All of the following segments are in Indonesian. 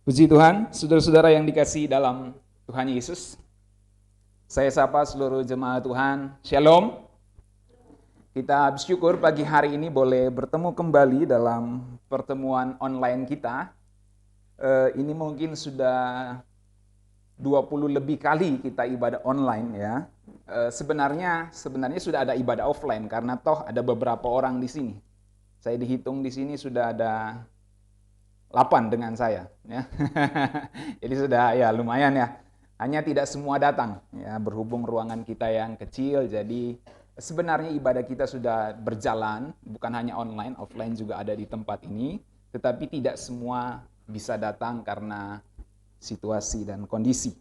Puji Tuhan, saudara-saudara yang dikasihi dalam Tuhan Yesus. Saya sapa seluruh jemaat Tuhan. Shalom. Kita bersyukur pagi hari ini boleh bertemu kembali dalam pertemuan online kita. Ini mungkin sudah 20 lebih kali kita ibadah online ya. Sebenarnya sudah ada ibadah offline karena toh ada beberapa orang di sini. Saya dihitung di sini sudah ada 8 dengan saya ya. Jadi sudah ya lumayan ya. Hanya tidak semua datang ya, berhubung ruangan kita yang kecil, jadi sebenarnya ibadah kita sudah berjalan, bukan hanya online, offline juga ada di tempat ini, tetapi tidak semua bisa datang karena situasi dan kondisi.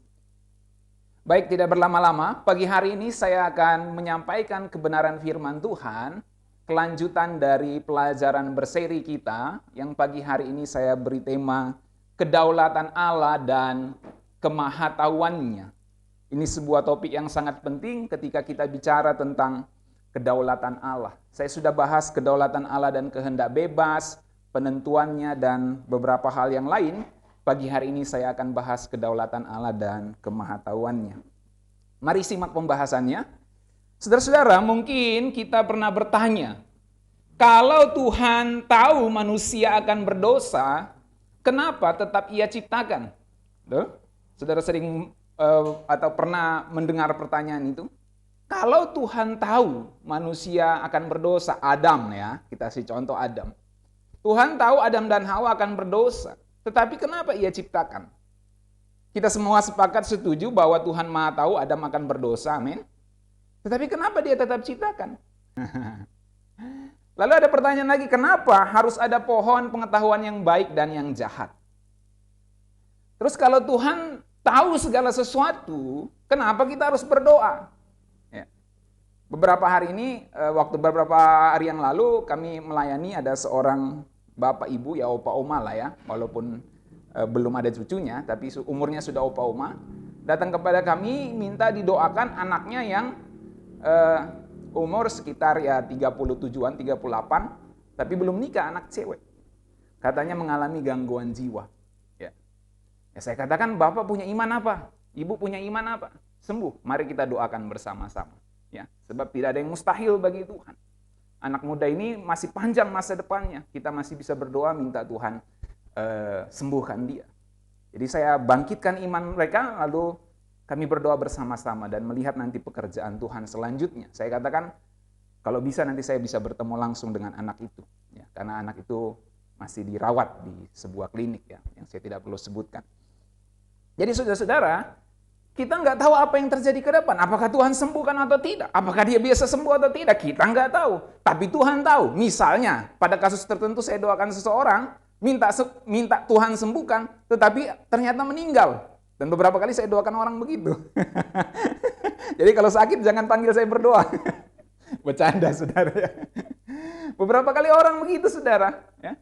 Baik, tidak berlama-lama, pagi hari ini saya akan menyampaikan kebenaran firman Tuhan, kelanjutan dari pelajaran berseri kita, yang pagi hari ini saya beri tema kedaulatan Allah dan kemahatauannya. Ini sebuah topik yang sangat penting ketika kita bicara tentang kedaulatan Allah. Saya sudah bahas kedaulatan Allah dan kehendak bebas, penentuannya dan beberapa hal yang lain. Pagi hari ini saya akan bahas kedaulatan Allah dan kemahatauannya. Mari simak pembahasannya. Saudara-saudara, mungkin kita pernah bertanya, kalau Tuhan tahu manusia akan berdosa, kenapa tetap Ia ciptakan? Saudara sering atau pernah mendengar pertanyaan itu? Kalau Tuhan tahu manusia akan berdosa, Adam ya, kita kasih contoh Adam. Tuhan tahu Adam dan Hawa akan berdosa, tetapi kenapa Ia ciptakan? Kita semua sepakat setuju bahwa Tuhan Maha tahu Adam akan berdosa, amin. Tetapi kenapa Dia tetap ciptakan? Lalu ada pertanyaan lagi, kenapa harus ada pohon pengetahuan yang baik dan yang jahat? Terus kalau Tuhan tahu segala sesuatu, kenapa kita harus berdoa? Ya. Beberapa hari ini, beberapa hari yang lalu kami melayani ada seorang bapak ibu, ya opa oma lah ya, walaupun belum ada cucunya, tapi umurnya sudah opa oma, datang kepada kami minta didoakan anaknya yang umur sekitar ya 37-an, 38, tapi belum nikah, anak cewek. Katanya mengalami gangguan jiwa. Ya, saya katakan, Bapak punya iman apa? Ibu punya iman apa? Sembuh, mari kita doakan bersama-sama. Ya, sebab tidak ada yang mustahil bagi Tuhan. Anak muda ini masih panjang masa depannya. Kita masih bisa berdoa minta Tuhan sembuhkan dia. Jadi saya bangkitkan iman mereka, lalu kami berdoa bersama-sama dan melihat nanti pekerjaan Tuhan selanjutnya. Saya katakan, kalau bisa nanti saya bisa bertemu langsung dengan anak itu. Ya, karena anak itu masih dirawat di sebuah klinik ya, yang saya tidak perlu sebutkan. Jadi saudara-saudara, kita nggak tahu apa yang terjadi ke depan. Apakah Tuhan sembuhkan atau tidak? Apakah dia biasa sembuh atau tidak? Kita nggak tahu. Tapi Tuhan tahu. Misalnya, pada kasus tertentu saya doakan seseorang, minta Tuhan sembuhkan, tetapi ternyata meninggal. Dan beberapa kali saya doakan orang begitu. Jadi kalau sakit jangan panggil saya berdoa. Bercanda saudara ya. Beberapa kali orang begitu saudara. Ya.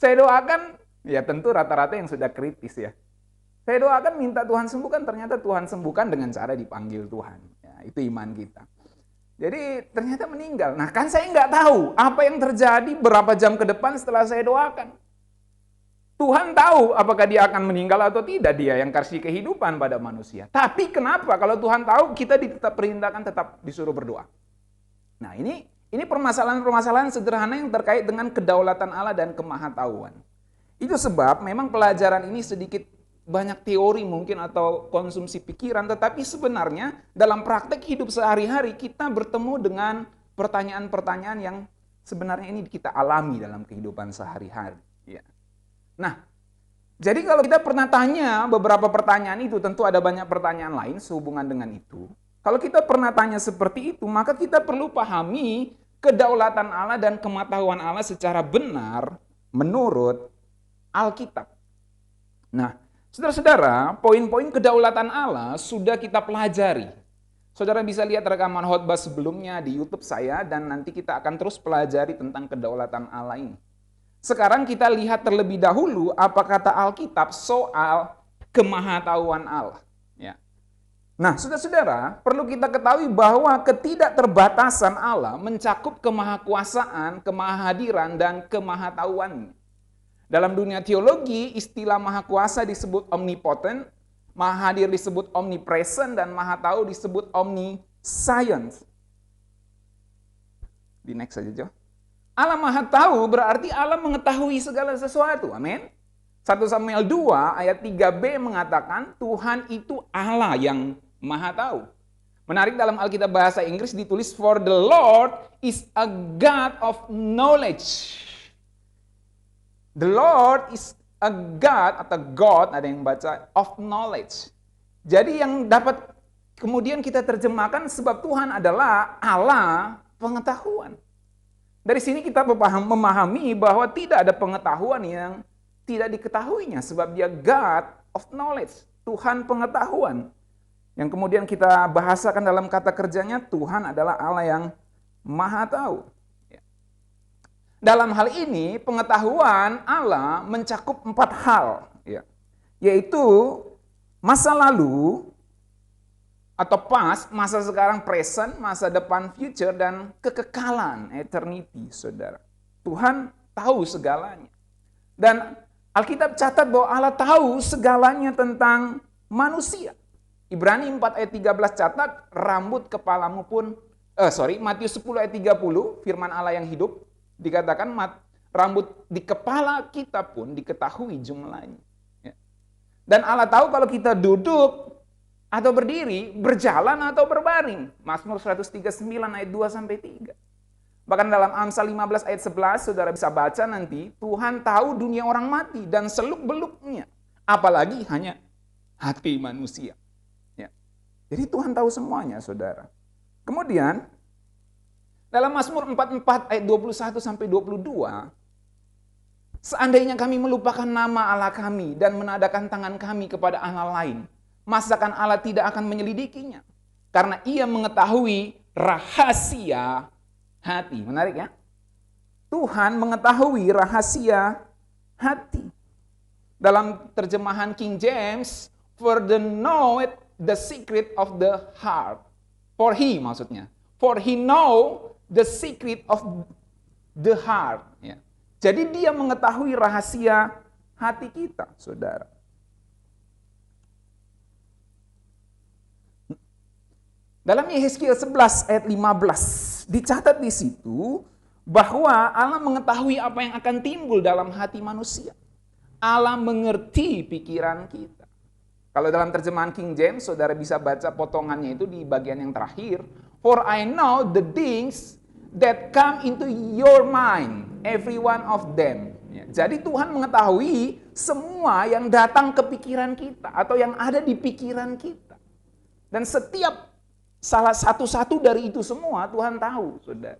Saya doakan, ya tentu rata-rata yang sudah kritis ya. Saya doakan minta Tuhan sembuhkan, ternyata Tuhan sembuhkan dengan cara dipanggil Tuhan. Ya, itu iman kita. Jadi ternyata meninggal. Nah kan saya nggak tahu apa yang terjadi berapa jam ke depan setelah saya doakan. Tuhan tahu apakah dia akan meninggal atau tidak, dia yang kasih kehidupan pada manusia. Tapi kenapa kalau Tuhan tahu kita tetap perintahkan tetap disuruh berdoa. Nah ini permasalahan-permasalahan sederhana yang terkait dengan kedaulatan Allah dan kemahatauan. Itu sebab memang pelajaran ini sedikit banyak teori mungkin atau konsumsi pikiran, tetapi sebenarnya dalam praktek hidup sehari-hari kita bertemu dengan pertanyaan-pertanyaan yang sebenarnya ini kita alami dalam kehidupan sehari-hari. Ya. Nah, jadi kalau kita pernah tanya beberapa pertanyaan itu, tentu ada banyak pertanyaan lain sehubungan dengan itu. Kalau kita pernah tanya seperti itu, maka kita perlu pahami kedaulatan Allah dan kemahatauan Allah secara benar menurut Alkitab. Nah, saudara-saudara, poin-poin kedaulatan Allah sudah kita pelajari. Saudara bisa lihat rekaman khotbah sebelumnya di YouTube saya, dan nanti kita akan terus pelajari tentang kedaulatan Allah ini. Sekarang kita lihat terlebih dahulu apa kata Alkitab soal kemahatauan Allah. Ya. Nah, saudara-saudara, perlu kita ketahui bahwa ketidakterbatasan Allah mencakup kemahakuasaan, kemahadiran, dan kemahatauannya. Dalam dunia teologi, istilah maha kuasa disebut omnipotent, maha hadir disebut omnipresent, dan maha tahu disebut omniscience. Di next saja, Jo. Allah maha tahu berarti Allah mengetahui segala sesuatu. Amin. 1 Samuel 2 ayat 3b mengatakan Tuhan itu Allah yang maha tahu. Menarik, dalam Alkitab bahasa Inggris ditulis, for the Lord is a God of knowledge. The Lord is a God, atau God, ada yang baca, of knowledge. Jadi yang dapat kemudian kita terjemahkan, sebab Tuhan adalah Allah pengetahuan. Dari sini kita memahami bahwa tidak ada pengetahuan yang tidak diketahuinya, sebab dia God of knowledge, Tuhan pengetahuan. Yang kemudian kita bahasakan dalam kata kerjanya, Tuhan adalah Allah yang maha tahu. Dalam hal ini, pengetahuan Allah mencakup 4 hal, yaitu masa lalu atau past, masa sekarang present, masa depan future, dan kekekalan eternity, saudara. Tuhan tahu segalanya. Dan Alkitab catat bahwa Allah tahu segalanya tentang manusia. Ibrani 4 ayat 13 catat, rambut kepalamu pun, Matius 10 ayat 30, firman Allah yang hidup, dikatakan rambut di kepala kita pun diketahui jumlahnya. Dan Allah tahu kalau kita duduk atau berdiri, berjalan atau berbaring. Mazmur 139 ayat 2-3. Bahkan dalam Amsal 15 ayat 11, saudara bisa baca nanti, Tuhan tahu dunia orang mati dan seluk-beluknya. Apalagi hanya hati manusia. Jadi Tuhan tahu semuanya, saudara. Kemudian, dalam Mazmur 44 ayat 21-22, seandainya kami melupakan nama Allah kami dan menadakan tangan kami kepada Allah lain, masakan Allah tidak akan menyelidikinya. Karena ia mengetahui rahasia hati. Menarik ya? Tuhan mengetahui rahasia hati. Dalam terjemahan King James, for the know the secret of the heart. For he maksudnya. For he know the secret of the heart. Ya. Jadi dia mengetahui rahasia hati kita, saudara. Dalam Yehezkiel 11 ayat 15 dicatat di situ bahwa Allah mengetahui apa yang akan timbul dalam hati manusia. Allah mengerti pikiran kita. Kalau dalam terjemahan King James, saudara bisa baca potongannya itu di bagian yang terakhir. For I know the things that come into your mind, every one of them. Ya, jadi Tuhan mengetahui semua yang datang ke pikiran kita atau yang ada di pikiran kita. Dan setiap salah satu-satu dari itu semua Tuhan tahu, saudara.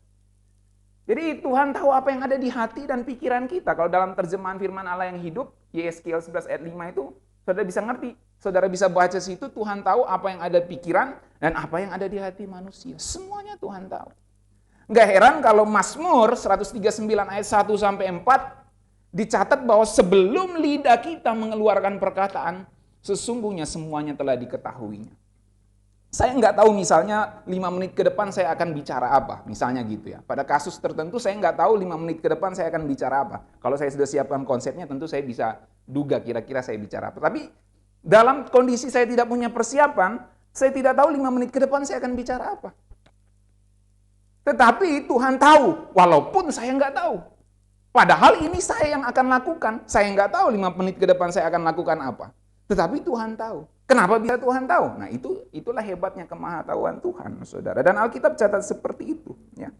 Jadi Tuhan tahu apa yang ada di hati dan pikiran kita. Kalau dalam terjemahan firman Allah yang hidup, Yehezkiel 11 ayat 5 itu, saudara bisa ngerti. Saudara bisa baca situ, Tuhan tahu apa yang ada di pikiran dan apa yang ada di hati manusia. Semuanya Tuhan tahu. Nggak heran kalau Mazmur 139 ayat 1-4 dicatat bahwa sebelum lidah kita mengeluarkan perkataan, sesungguhnya semuanya telah diketahuinya. Saya nggak tahu misalnya 5 menit ke depan saya akan bicara apa, misalnya gitu ya. Pada kasus tertentu saya nggak tahu 5 menit ke depan saya akan bicara apa. Kalau saya sudah siapkan konsepnya tentu saya bisa duga kira-kira saya bicara apa. Tapi dalam kondisi saya tidak punya persiapan, saya tidak tahu 5 menit ke depan saya akan bicara apa. Tetapi Tuhan tahu, walaupun saya nggak tahu. Padahal ini saya yang akan lakukan. Saya nggak tahu 5 menit ke depan saya akan lakukan apa. Tetapi Tuhan tahu. Kenapa bisa Tuhan tahu? Nah itulah hebatnya kemahatauan Tuhan, saudara. Dan Alkitab catat seperti itu. Ya.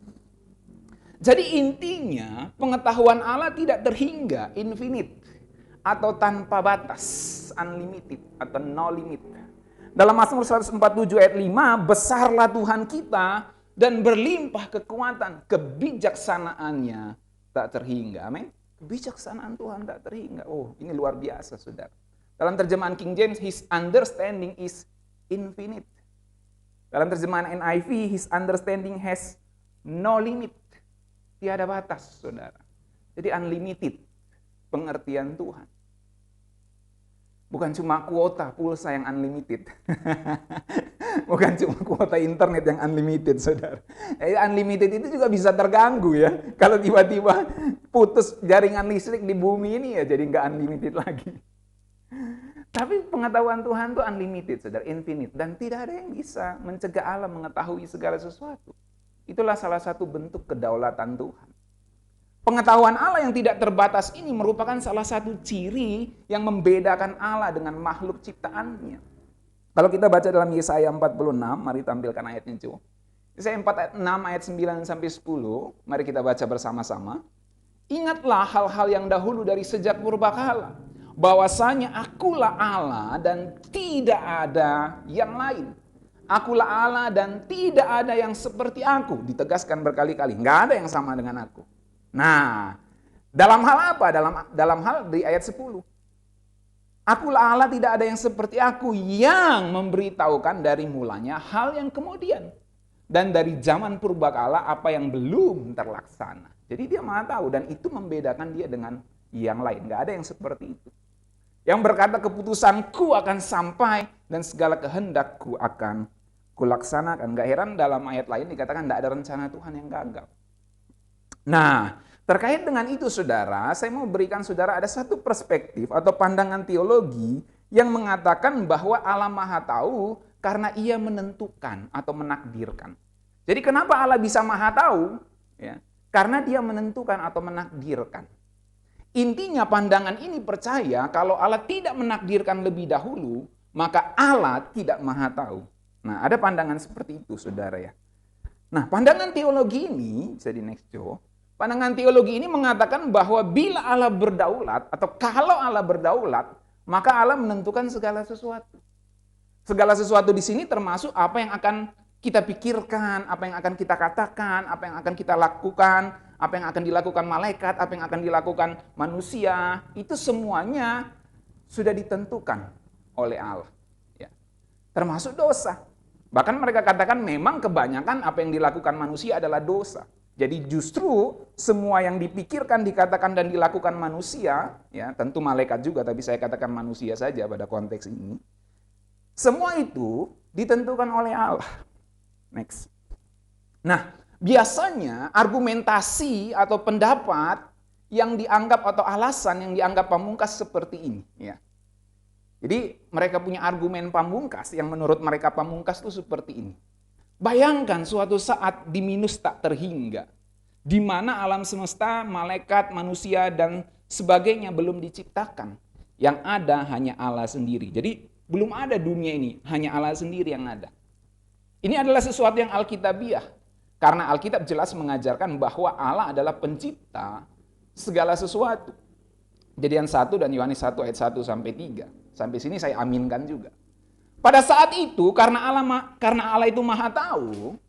Jadi intinya pengetahuan Allah tidak terhingga, infinite. Atau tanpa batas, unlimited atau no limit. Dalam Mazmur 147 ayat 5, besarlah Tuhan kita dan berlimpah kekuatan, kebijaksanaannya tak terhingga. Amin. Kebijaksanaan Tuhan tak terhingga. Oh, ini luar biasa, saudara. Dalam terjemahan King James, his understanding is infinite. Dalam terjemahan NIV, his understanding has no limit. Tiada batas, saudara. Jadi unlimited pengertian Tuhan. Bukan cuma kuota pulsa yang unlimited. Bukan cuma kuota internet yang unlimited, saudara. Unlimited itu juga bisa terganggu ya. Kalau tiba-tiba putus jaringan listrik di bumi ini ya jadi nggak unlimited lagi. Tapi pengetahuan Tuhan itu unlimited, saudara, infinite. Dan tidak ada yang bisa mencegah Allah mengetahui segala sesuatu. Itulah salah satu bentuk kedaulatan Tuhan. Pengetahuan Allah yang tidak terbatas ini merupakan salah satu ciri yang membedakan Allah dengan makhluk ciptaannya. Kalau kita baca dalam Yesaya 46, mari tampilkan ayatnya, coba. Yesaya 46 ayat 9 sampai 10, mari kita baca bersama-sama. Ingatlah hal-hal yang dahulu dari sejak purbakala, bahwasanya akulah Allah dan tidak ada yang lain. Akulah Allah dan tidak ada yang seperti aku. Ditegaskan berkali-kali, nggak ada yang sama dengan aku. Nah, dalam hal apa? Dalam hal di ayat 10. Akulah Allah, tidak ada yang seperti aku yang memberitahukan dari mulanya hal yang kemudian. Dan dari zaman purbakala apa yang belum terlaksana. Jadi dia Maha tahu dan itu membedakan dia dengan yang lain. Nggak ada yang seperti itu. Yang berkata keputusanku akan sampai dan segala kehendakku akan kulaksanakan. Nggak heran dalam ayat lain dikatakan nggak ada rencana Tuhan yang gagal. Nah, terkait dengan itu saudara, saya mau berikan saudara ada satu perspektif atau pandangan teologi yang mengatakan bahwa Allah Maha Tahu karena ia menentukan atau menakdirkan. Jadi kenapa Allah bisa Maha Tahu? Ya, karena dia menentukan atau menakdirkan. Intinya pandangan ini percaya kalau Allah tidak menakdirkan lebih dahulu, maka Allah tidak Maha Tahu. Nah, ada pandangan seperti itu saudara ya. Nah, pandangan teologi ini, bisa di next Joe. Pandangan teologi ini mengatakan bahwa bila Allah berdaulat atau kalau Allah berdaulat, maka Allah menentukan segala sesuatu. Segala sesuatu di sini termasuk apa yang akan kita pikirkan, apa yang akan kita katakan, apa yang akan kita lakukan, apa yang akan dilakukan malaikat, apa yang akan dilakukan manusia, itu semuanya sudah ditentukan oleh Allah. Ya. Termasuk dosa. Bahkan mereka katakan memang kebanyakan apa yang dilakukan manusia adalah dosa. Jadi justru semua yang dipikirkan, dikatakan dan dilakukan manusia, ya tentu malaikat juga, tapi saya katakan manusia saja pada konteks ini. Semua itu ditentukan oleh Allah. Next. Nah, biasanya argumentasi atau pendapat yang dianggap atau alasan yang dianggap pamungkas seperti ini. Ya. Jadi mereka punya argumen pamungkas yang menurut mereka pamungkas itu seperti ini. Bayangkan suatu saat di minus tak terhingga, di mana alam semesta, malaikat, manusia, dan sebagainya belum diciptakan. Yang ada hanya Allah sendiri. Jadi belum ada dunia ini, hanya Allah sendiri yang ada. Ini adalah sesuatu yang alkitabiah. Karena Alkitab jelas mengajarkan bahwa Allah adalah pencipta segala sesuatu. Kejadian 1 dan Yohanes 1 ayat 1 sampai 3. Sampai sini saya aminkan juga. Pada saat itu, karena Allah itu Maha Tahu,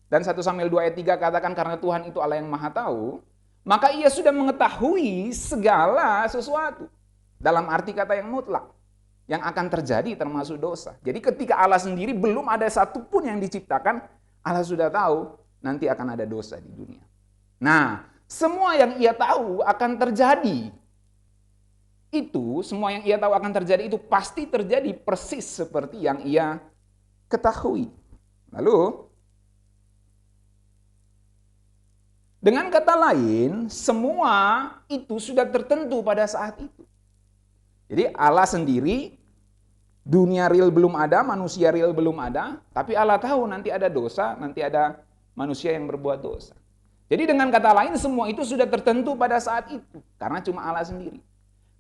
dan 1 Samuel 2 ayat 3 katakan karena Tuhan itu Allah yang Maha Tahu, maka ia sudah mengetahui segala sesuatu. Dalam arti kata yang mutlak, yang akan terjadi termasuk dosa. Jadi ketika Allah sendiri belum ada satupun yang diciptakan, Allah sudah tahu nanti akan ada dosa di dunia. Nah, semua yang ia tahu akan terjadi. Semua yang ia tahu akan terjadi itu pasti terjadi persis seperti yang ia ketahui. Lalu, dengan kata lain, semua itu sudah tertentu pada saat itu. Jadi Allah sendiri, dunia real belum ada, manusia real belum ada, tapi Allah tahu nanti ada dosa, nanti ada manusia yang berbuat dosa. Jadi dengan kata lain, semua itu sudah tertentu pada saat itu, karena cuma Allah sendiri.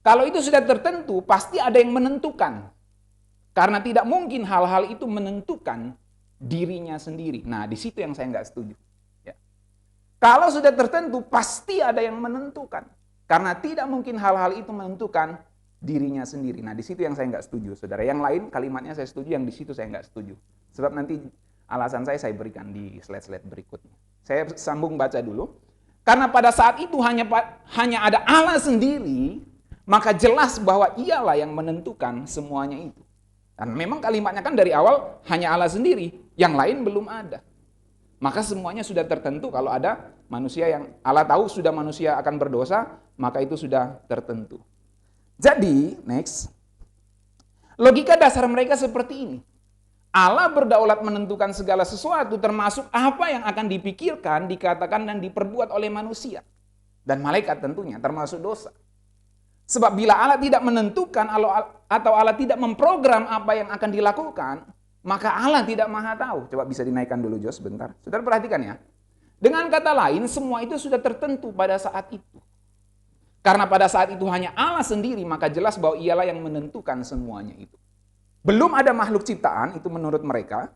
Kalau itu sudah tertentu, pasti ada yang menentukan. Karena tidak mungkin hal-hal itu menentukan dirinya sendiri. Nah, di situ yang saya nggak setuju. Ya. Kalau sudah tertentu, pasti ada yang menentukan. Karena tidak mungkin hal-hal itu menentukan dirinya sendiri. Nah, di situ yang saya nggak setuju, saudara. Yang lain kalimatnya saya setuju, yang di situ saya nggak setuju. Sebab nanti alasan saya berikan di slide-slide berikutnya. Saya sambung baca dulu. Karena pada saat itu hanya ada Allah sendiri, maka jelas bahwa ialah yang menentukan semuanya itu. Dan memang kalimatnya kan dari awal hanya Allah sendiri, yang lain belum ada. Maka semuanya sudah tertentu kalau ada manusia yang Allah tahu sudah manusia akan berdosa, maka itu sudah tertentu. Jadi, next. Logika dasar mereka seperti ini. Allah berdaulat menentukan segala sesuatu, termasuk apa yang akan dipikirkan, dikatakan, dan diperbuat oleh manusia. Dan malaikat tentunya, termasuk dosa. Sebab bila Allah tidak menentukan atau Allah tidak memprogram apa yang akan dilakukan, maka Allah tidak maha tahu. Coba bisa dinaikkan dulu Jos sebentar. Saudara perhatikan ya. Dengan kata lain, semua itu sudah tertentu pada saat itu. Karena pada saat itu hanya Allah sendiri, maka jelas bahwa ialah yang menentukan semuanya itu. Belum ada makhluk ciptaan, itu menurut mereka.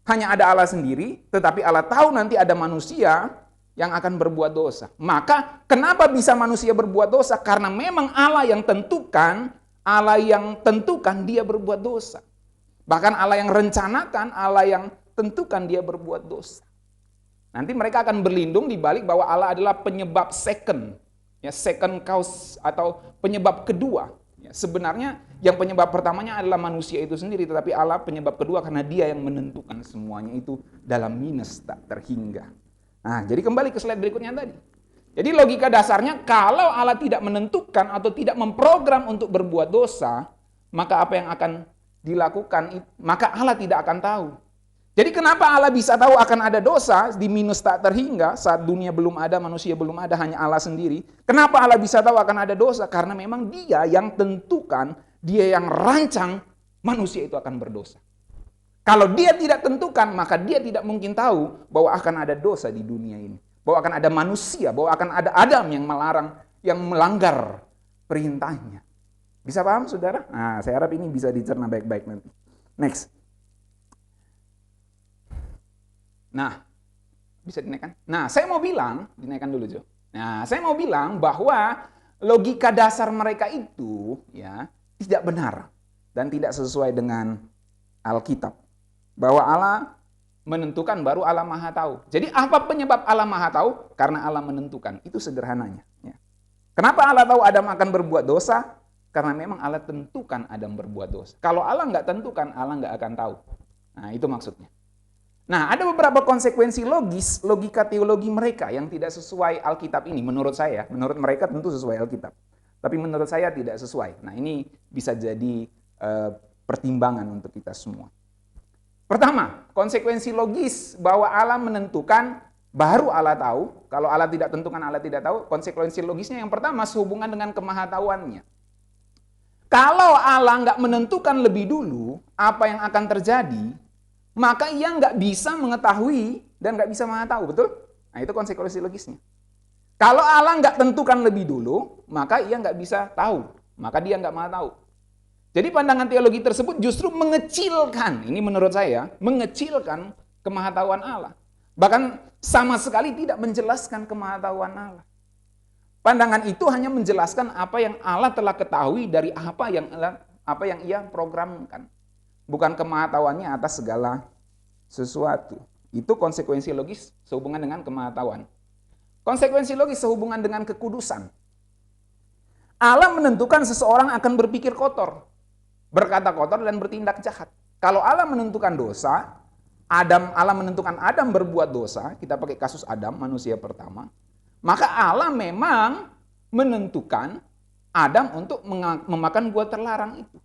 Hanya ada Allah sendiri, tetapi Allah tahu nanti ada manusia yang akan berbuat dosa. Maka kenapa bisa manusia berbuat dosa? Karena memang Allah yang tentukan dia berbuat dosa. Bahkan Allah yang rencanakan, Allah yang tentukan dia berbuat dosa. Nanti mereka akan berlindung di balik bahwa Allah adalah penyebab second cause atau penyebab kedua. Ya, sebenarnya yang penyebab pertamanya adalah manusia itu sendiri, tetapi Allah penyebab kedua karena dia yang menentukan semuanya itu dalam minus tak terhingga. Nah, jadi kembali ke slide berikutnya tadi. Jadi logika dasarnya kalau Allah tidak menentukan atau tidak memprogram untuk berbuat dosa, maka apa yang akan dilakukan, maka Allah tidak akan tahu. Jadi kenapa Allah bisa tahu akan ada dosa di minus tak terhingga saat dunia belum ada, manusia belum ada, hanya Allah sendiri. Kenapa Allah bisa tahu akan ada dosa? Karena memang dia yang tentukan, dia yang rancang manusia itu akan berdosa. Kalau dia tidak tentukan, maka dia tidak mungkin tahu bahwa akan ada dosa di dunia ini. Bahwa akan ada manusia, bahwa akan ada Adam yang melanggar perintahnya. Bisa paham saudara? Nah, saya harap ini bisa dicerna baik-baik nanti. Next. Nah, bisa dinaikkan? Nah, saya mau bilang, dinaikkan dulu Jo. Nah, saya mau bilang bahwa logika dasar mereka itu ya tidak benar dan tidak sesuai dengan Alkitab. Bahwa Allah menentukan baru Allah Maha Tahu. Jadi apa penyebab Allah Maha Tahu? Karena Allah menentukan. Itu sederhananya. Ya. Kenapa Allah tahu Adam akan berbuat dosa? Karena memang Allah tentukan Adam berbuat dosa. Kalau Allah nggak tentukan, Allah nggak akan tahu. Nah, itu maksudnya. Nah, ada beberapa konsekuensi logika teologi mereka yang tidak sesuai Alkitab ini. Menurut saya, menurut mereka tentu sesuai Alkitab. Tapi menurut saya tidak sesuai. Nah, ini bisa jadi pertimbangan untuk kita semua. Pertama, konsekuensi logis bahwa Allah menentukan, baru Allah tahu. Kalau Allah tidak tentukan, Allah tidak tahu. Konsekuensi logisnya yang pertama, sehubungan dengan kemahatauannya. Kalau Allah nggak menentukan lebih dulu apa yang akan terjadi, maka ia nggak bisa mengetahui dan nggak bisa maha tahu, betul? Nah, itu konsekuensi logisnya. Kalau Allah nggak tentukan lebih dulu, maka ia nggak bisa tahu, maka dia nggak maha tahu. Jadi pandangan teologi tersebut justru mengecilkan, ini menurut saya, mengecilkan kemahatauan Allah. Bahkan sama sekali tidak menjelaskan kemahatauan Allah. Pandangan itu hanya menjelaskan apa yang Allah telah ketahui dari apa yang ia programkan. Bukan kemahatauannya atas segala sesuatu. Itu konsekuensi logis sehubungan dengan kemahatauan. Konsekuensi logis sehubungan dengan kekudusan. Allah menentukan seseorang akan berpikir kotor, berkata kotor dan bertindak jahat. Kalau Allah menentukan dosa, Allah menentukan Adam berbuat dosa, kita pakai kasus Adam, manusia pertama, maka Allah memang menentukan Adam untuk memakan buah terlarang itu.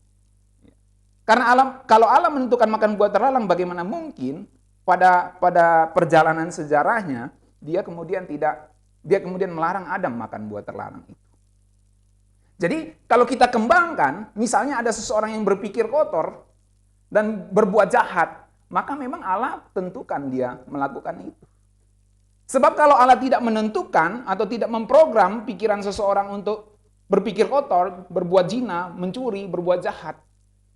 Karena kalau Allah menentukan makan buah terlarang, bagaimana mungkin pada perjalanan sejarahnya dia kemudian melarang Adam makan buah terlarang itu. Jadi kalau kita kembangkan, misalnya ada seseorang yang berpikir kotor dan berbuat jahat, maka memang Allah tentukan dia melakukan itu. Sebab kalau Allah tidak menentukan atau tidak memprogram pikiran seseorang untuk berpikir kotor, berbuat zina, mencuri, berbuat jahat,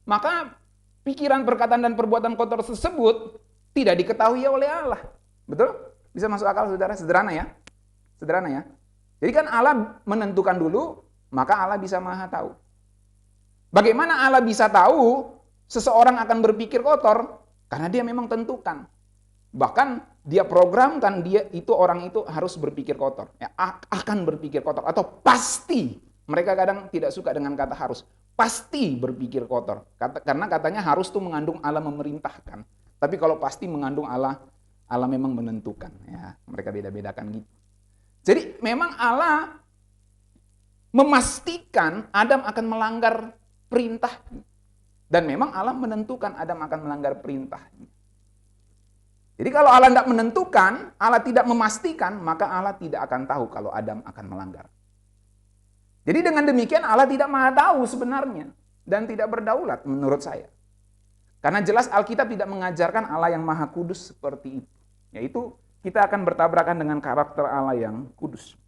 maka pikiran, perkataan, dan perbuatan kotor tersebut tidak diketahui oleh Allah. Betul? Bisa masuk akal saudara? Sederhana ya? Sederhana ya? Jadi kan Allah menentukan dulu, maka Allah bisa maha tahu. Bagaimana Allah bisa tahu seseorang akan berpikir kotor? Karena dia memang tentukan. Bahkan dia programkan orang itu harus berpikir kotor. Ya, akan berpikir kotor atau pasti. Mereka kadang tidak suka dengan kata harus. Pasti berpikir kotor. Karena katanya harus itu mengandung Allah memerintahkan. Tapi kalau pasti mengandung Allah memang menentukan. Ya, mereka beda-bedakan gitu. Jadi memang Allah memastikan Adam akan melanggar perintah. Dan memang Allah menentukan Adam akan melanggar perintahnya. Jadi kalau Allah tidak menentukan, Allah tidak memastikan, maka Allah tidak akan tahu kalau Adam akan melanggar. Jadi dengan demikian Allah tidak maha tahu sebenarnya dan tidak berdaulat menurut saya. Karena jelas Alkitab tidak mengajarkan Allah yang maha kudus seperti itu. Yaitu kita akan bertabrakan dengan karakter Allah yang kudus.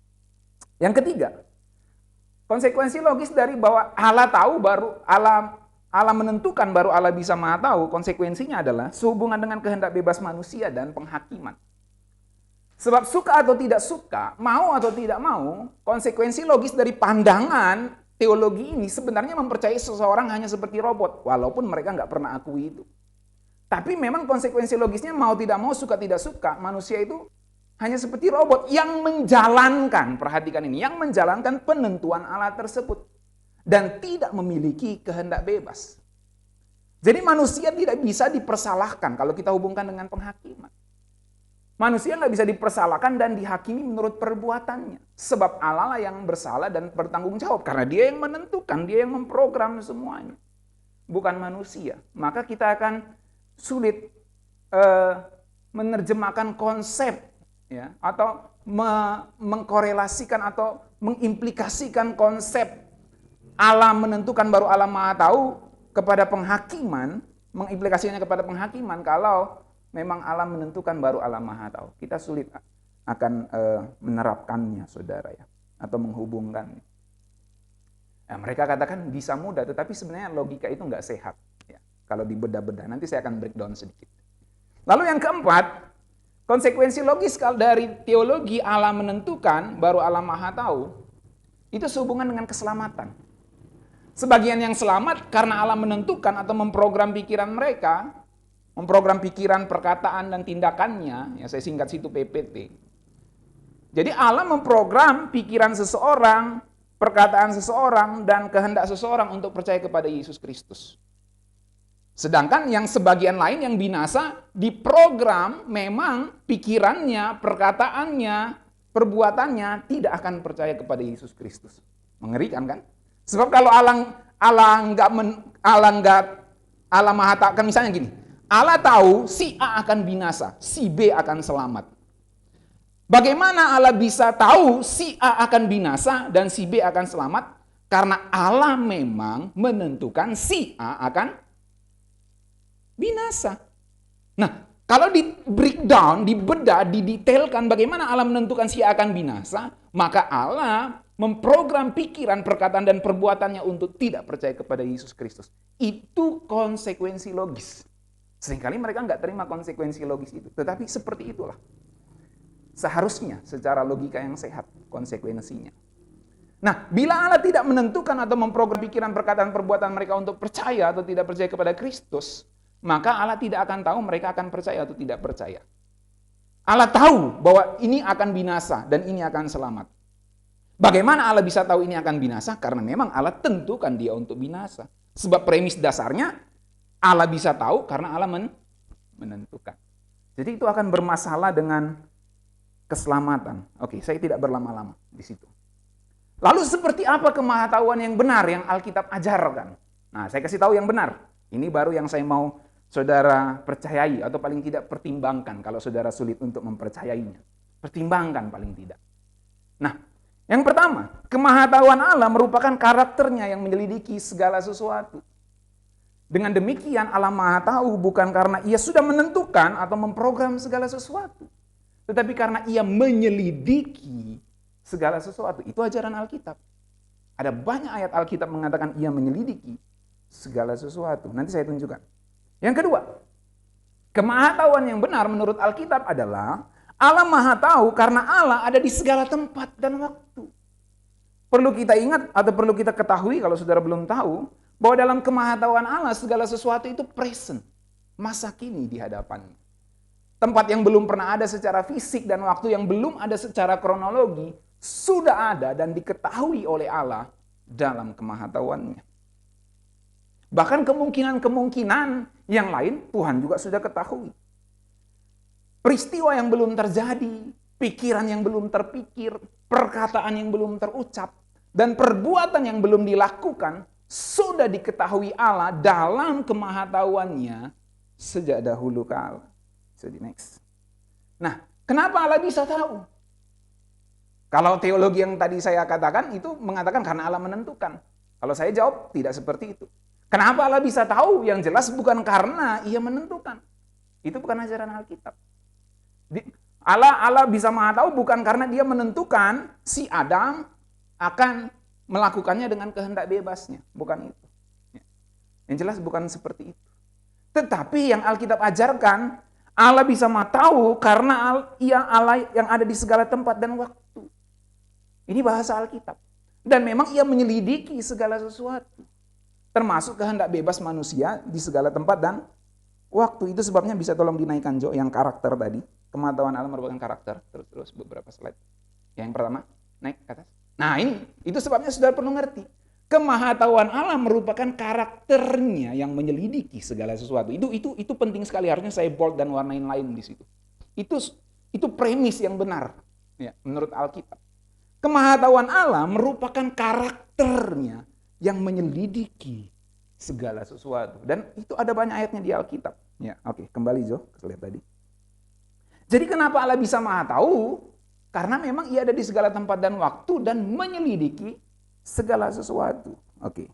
Yang ketiga, konsekuensi logis dari bahwa Allah tahu baru Allah menentukan baru Allah bisa maha tahu, konsekuensinya adalah sehubungan dengan kehendak bebas manusia dan penghakiman. Sebab suka atau tidak suka, mau atau tidak mau, konsekuensi logis dari pandangan teologi ini sebenarnya mempercayai seseorang hanya seperti robot, walaupun mereka nggak pernah akui itu. Tapi memang konsekuensi logisnya mau tidak mau, suka tidak suka, manusia itu hanya seperti robot yang menjalankan, perhatikan ini, yang menjalankan penentuan Allah tersebut. Dan tidak memiliki kehendak bebas. Jadi manusia tidak bisa dipersalahkan kalau kita hubungkan dengan penghakiman. Manusia nggak bisa dipersalahkan dan dihakimi menurut perbuatannya. Sebab Allah lah yang bersalah dan bertanggung jawab. Karena dia yang menentukan, dia yang memprogram semuanya. Bukan manusia. Maka kita akan sulit menerjemahkan konsep, ya, atau mengkorelasikan atau mengimplikasikan konsep Allah menentukan baru Allah maha tahu kepada penghakiman, mengimplikasikannya kepada penghakiman kalau memang Allah menentukan baru Allah maha tahu. Kita sulit akan menerapkannya, saudara, ya, atau menghubungkannya. Ya, mereka katakan bisa mudah, tetapi sebenarnya logika itu nggak sehat. Ya, kalau dibedah-bedah, nanti saya akan breakdown sedikit. Lalu yang keempat, konsekuensi logis dari teologi Allah menentukan baru Allah maha tahu, itu sehubungan dengan keselamatan. Sebagian yang selamat karena Allah menentukan atau memprogram pikiran mereka, memprogram pikiran, perkataan, dan tindakannya, ya saya singkat situ PPT. Jadi Allah memprogram pikiran seseorang, perkataan seseorang, dan kehendak seseorang untuk percaya kepada Yesus Kristus. Sedangkan yang sebagian lain yang binasa diprogram memang pikirannya, perkataannya, perbuatannya tidak akan percaya kepada Yesus Kristus. Mengerikan kan? Sebab kalau Allah maha tahu, kan misalnya gini, Allah tahu si A akan binasa, si B akan selamat. Bagaimana Allah bisa tahu si A akan binasa dan si B akan selamat? Karena Allah memang menentukan si A akan binasa. Nah, kalau di breakdown, dibedah, didetailkan bagaimana Allah menentukan si A akan binasa, maka Allah memprogram pikiran, perkataan, dan perbuatannya untuk tidak percaya kepada Yesus Kristus. Itu konsekuensi logis. Seringkali mereka nggak terima konsekuensi logis itu. Tetapi seperti itulah. Seharusnya secara logika yang sehat konsekuensinya. Nah, bila Allah tidak menentukan atau memprogram pikiran, perkataan, perbuatan mereka untuk percaya atau tidak percaya kepada Kristus, maka Allah tidak akan tahu mereka akan percaya atau tidak percaya. Allah tahu bahwa ini akan binasa dan ini akan selamat. Bagaimana Allah bisa tahu ini akan binasa? Karena memang Allah tentukan dia untuk binasa. Sebab premis dasarnya Allah bisa tahu karena Allah menentukan. Jadi itu akan bermasalah dengan keselamatan. Oke, saya tidak berlama-lama di situ. Lalu seperti apa kemahatauan yang benar yang Alkitab ajarkan? Nah, saya kasih tahu yang benar. Ini baru yang saya mau saudara percayai atau paling tidak pertimbangkan kalau saudara sulit untuk mempercayainya. Pertimbangkan paling tidak. Nah, yang pertama, kemahatauan Allah merupakan karakternya yang menyelidiki segala sesuatu. Dengan demikian Allah maha tahu bukan karena ia sudah menentukan atau memprogram segala sesuatu. Tetapi karena ia menyelidiki segala sesuatu. Itu ajaran Alkitab. Ada banyak ayat Alkitab mengatakan ia menyelidiki segala sesuatu. Nanti saya tunjukkan. Yang kedua, kemahatauan yang benar menurut Alkitab adalah Allah maha tahu karena Allah ada di segala tempat dan waktu. Perlu kita ingat atau perlu kita ketahui kalau saudara belum tahu, bahwa dalam kemahatauan Allah segala sesuatu itu present, masa kini di hadapannya. Tempat yang belum pernah ada secara fisik dan waktu yang belum ada secara kronologi, sudah ada dan diketahui oleh Allah dalam kemahatauannya. Bahkan kemungkinan-kemungkinan yang lain Tuhan juga sudah ketahui. Peristiwa yang belum terjadi, pikiran yang belum terpikir, perkataan yang belum terucap, dan perbuatan yang belum dilakukan, sudah diketahui Allah dalam kemahatauannya sejak dahulu kala. So, next. Nah, kenapa Allah bisa tahu? Kalau teologi yang tadi saya katakan itu mengatakan karena Allah menentukan. Kalau saya jawab tidak seperti itu. Kenapa Allah bisa tahu? Yang jelas bukan karena Ia menentukan. Itu bukan ajaran Alkitab. Allah bisa maha tahu bukan karena Dia menentukan si Adam akan melakukannya dengan kehendak bebasnya. Bukan itu. Yang jelas bukan seperti itu. Tetapi yang Alkitab ajarkan, Allah bisa maha tahu karena Ia Allah yang ada di segala tempat dan waktu. Ini bahasa Alkitab. Dan memang Ia menyelidiki segala sesuatu. Termasuk kehendak bebas manusia di segala tempat dan waktu. Itu sebabnya bisa tolong dinaikkan Jo yang karakter tadi. Kemahatauan Allah merupakan karakter. Terus beberapa slide. Yang pertama, naik ke atas. Nah ini, itu sebabnya saudara perlu ngerti. Kemahatauan Allah merupakan karakternya yang menyelidiki segala sesuatu. Itu penting sekali. Harusnya saya bold dan warnain lain di situ. Itu premis yang benar ya, menurut Alkitab. Kemahatauan Allah merupakan karakternya yang menyelidiki segala sesuatu. Dan itu ada banyak ayatnya di Alkitab. Ya, oke, kembali Jo, lihat tadi. Jadi kenapa Allah bisa maha tahu? Karena memang Ia ada di segala tempat dan waktu dan menyelidiki segala sesuatu. Oke.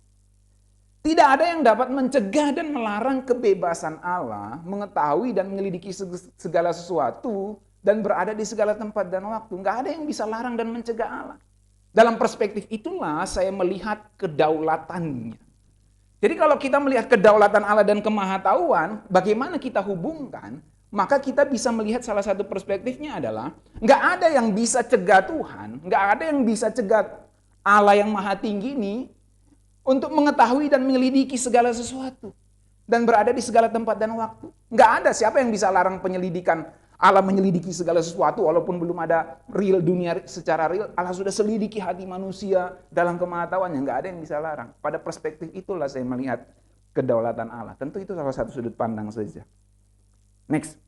Tidak ada yang dapat mencegah dan melarang kebebasan Allah mengetahui dan menyelidiki segala sesuatu dan berada di segala tempat dan waktu. Nggak ada yang bisa larang dan mencegah Allah. Dalam perspektif itulah saya melihat kedaulatannya. Jadi kalau kita melihat kedaulatan Allah dan kemahatauan, bagaimana kita hubungkan, maka kita bisa melihat salah satu perspektifnya adalah, nggak ada yang bisa cegah Tuhan, nggak ada yang bisa cegah Allah yang maha tinggi ini untuk mengetahui dan menyelidiki segala sesuatu. Dan berada di segala tempat dan waktu. Nggak ada siapa yang bisa larang penyelidikan Allah menyelidiki segala sesuatu walaupun belum ada real dunia secara real. Allah sudah selidiki hati manusia dalam kemahatauannya. Nggak ada yang bisa larang. Pada perspektif itulah saya melihat kedaulatan Allah. Tentu itu salah satu sudut pandang saja. Next.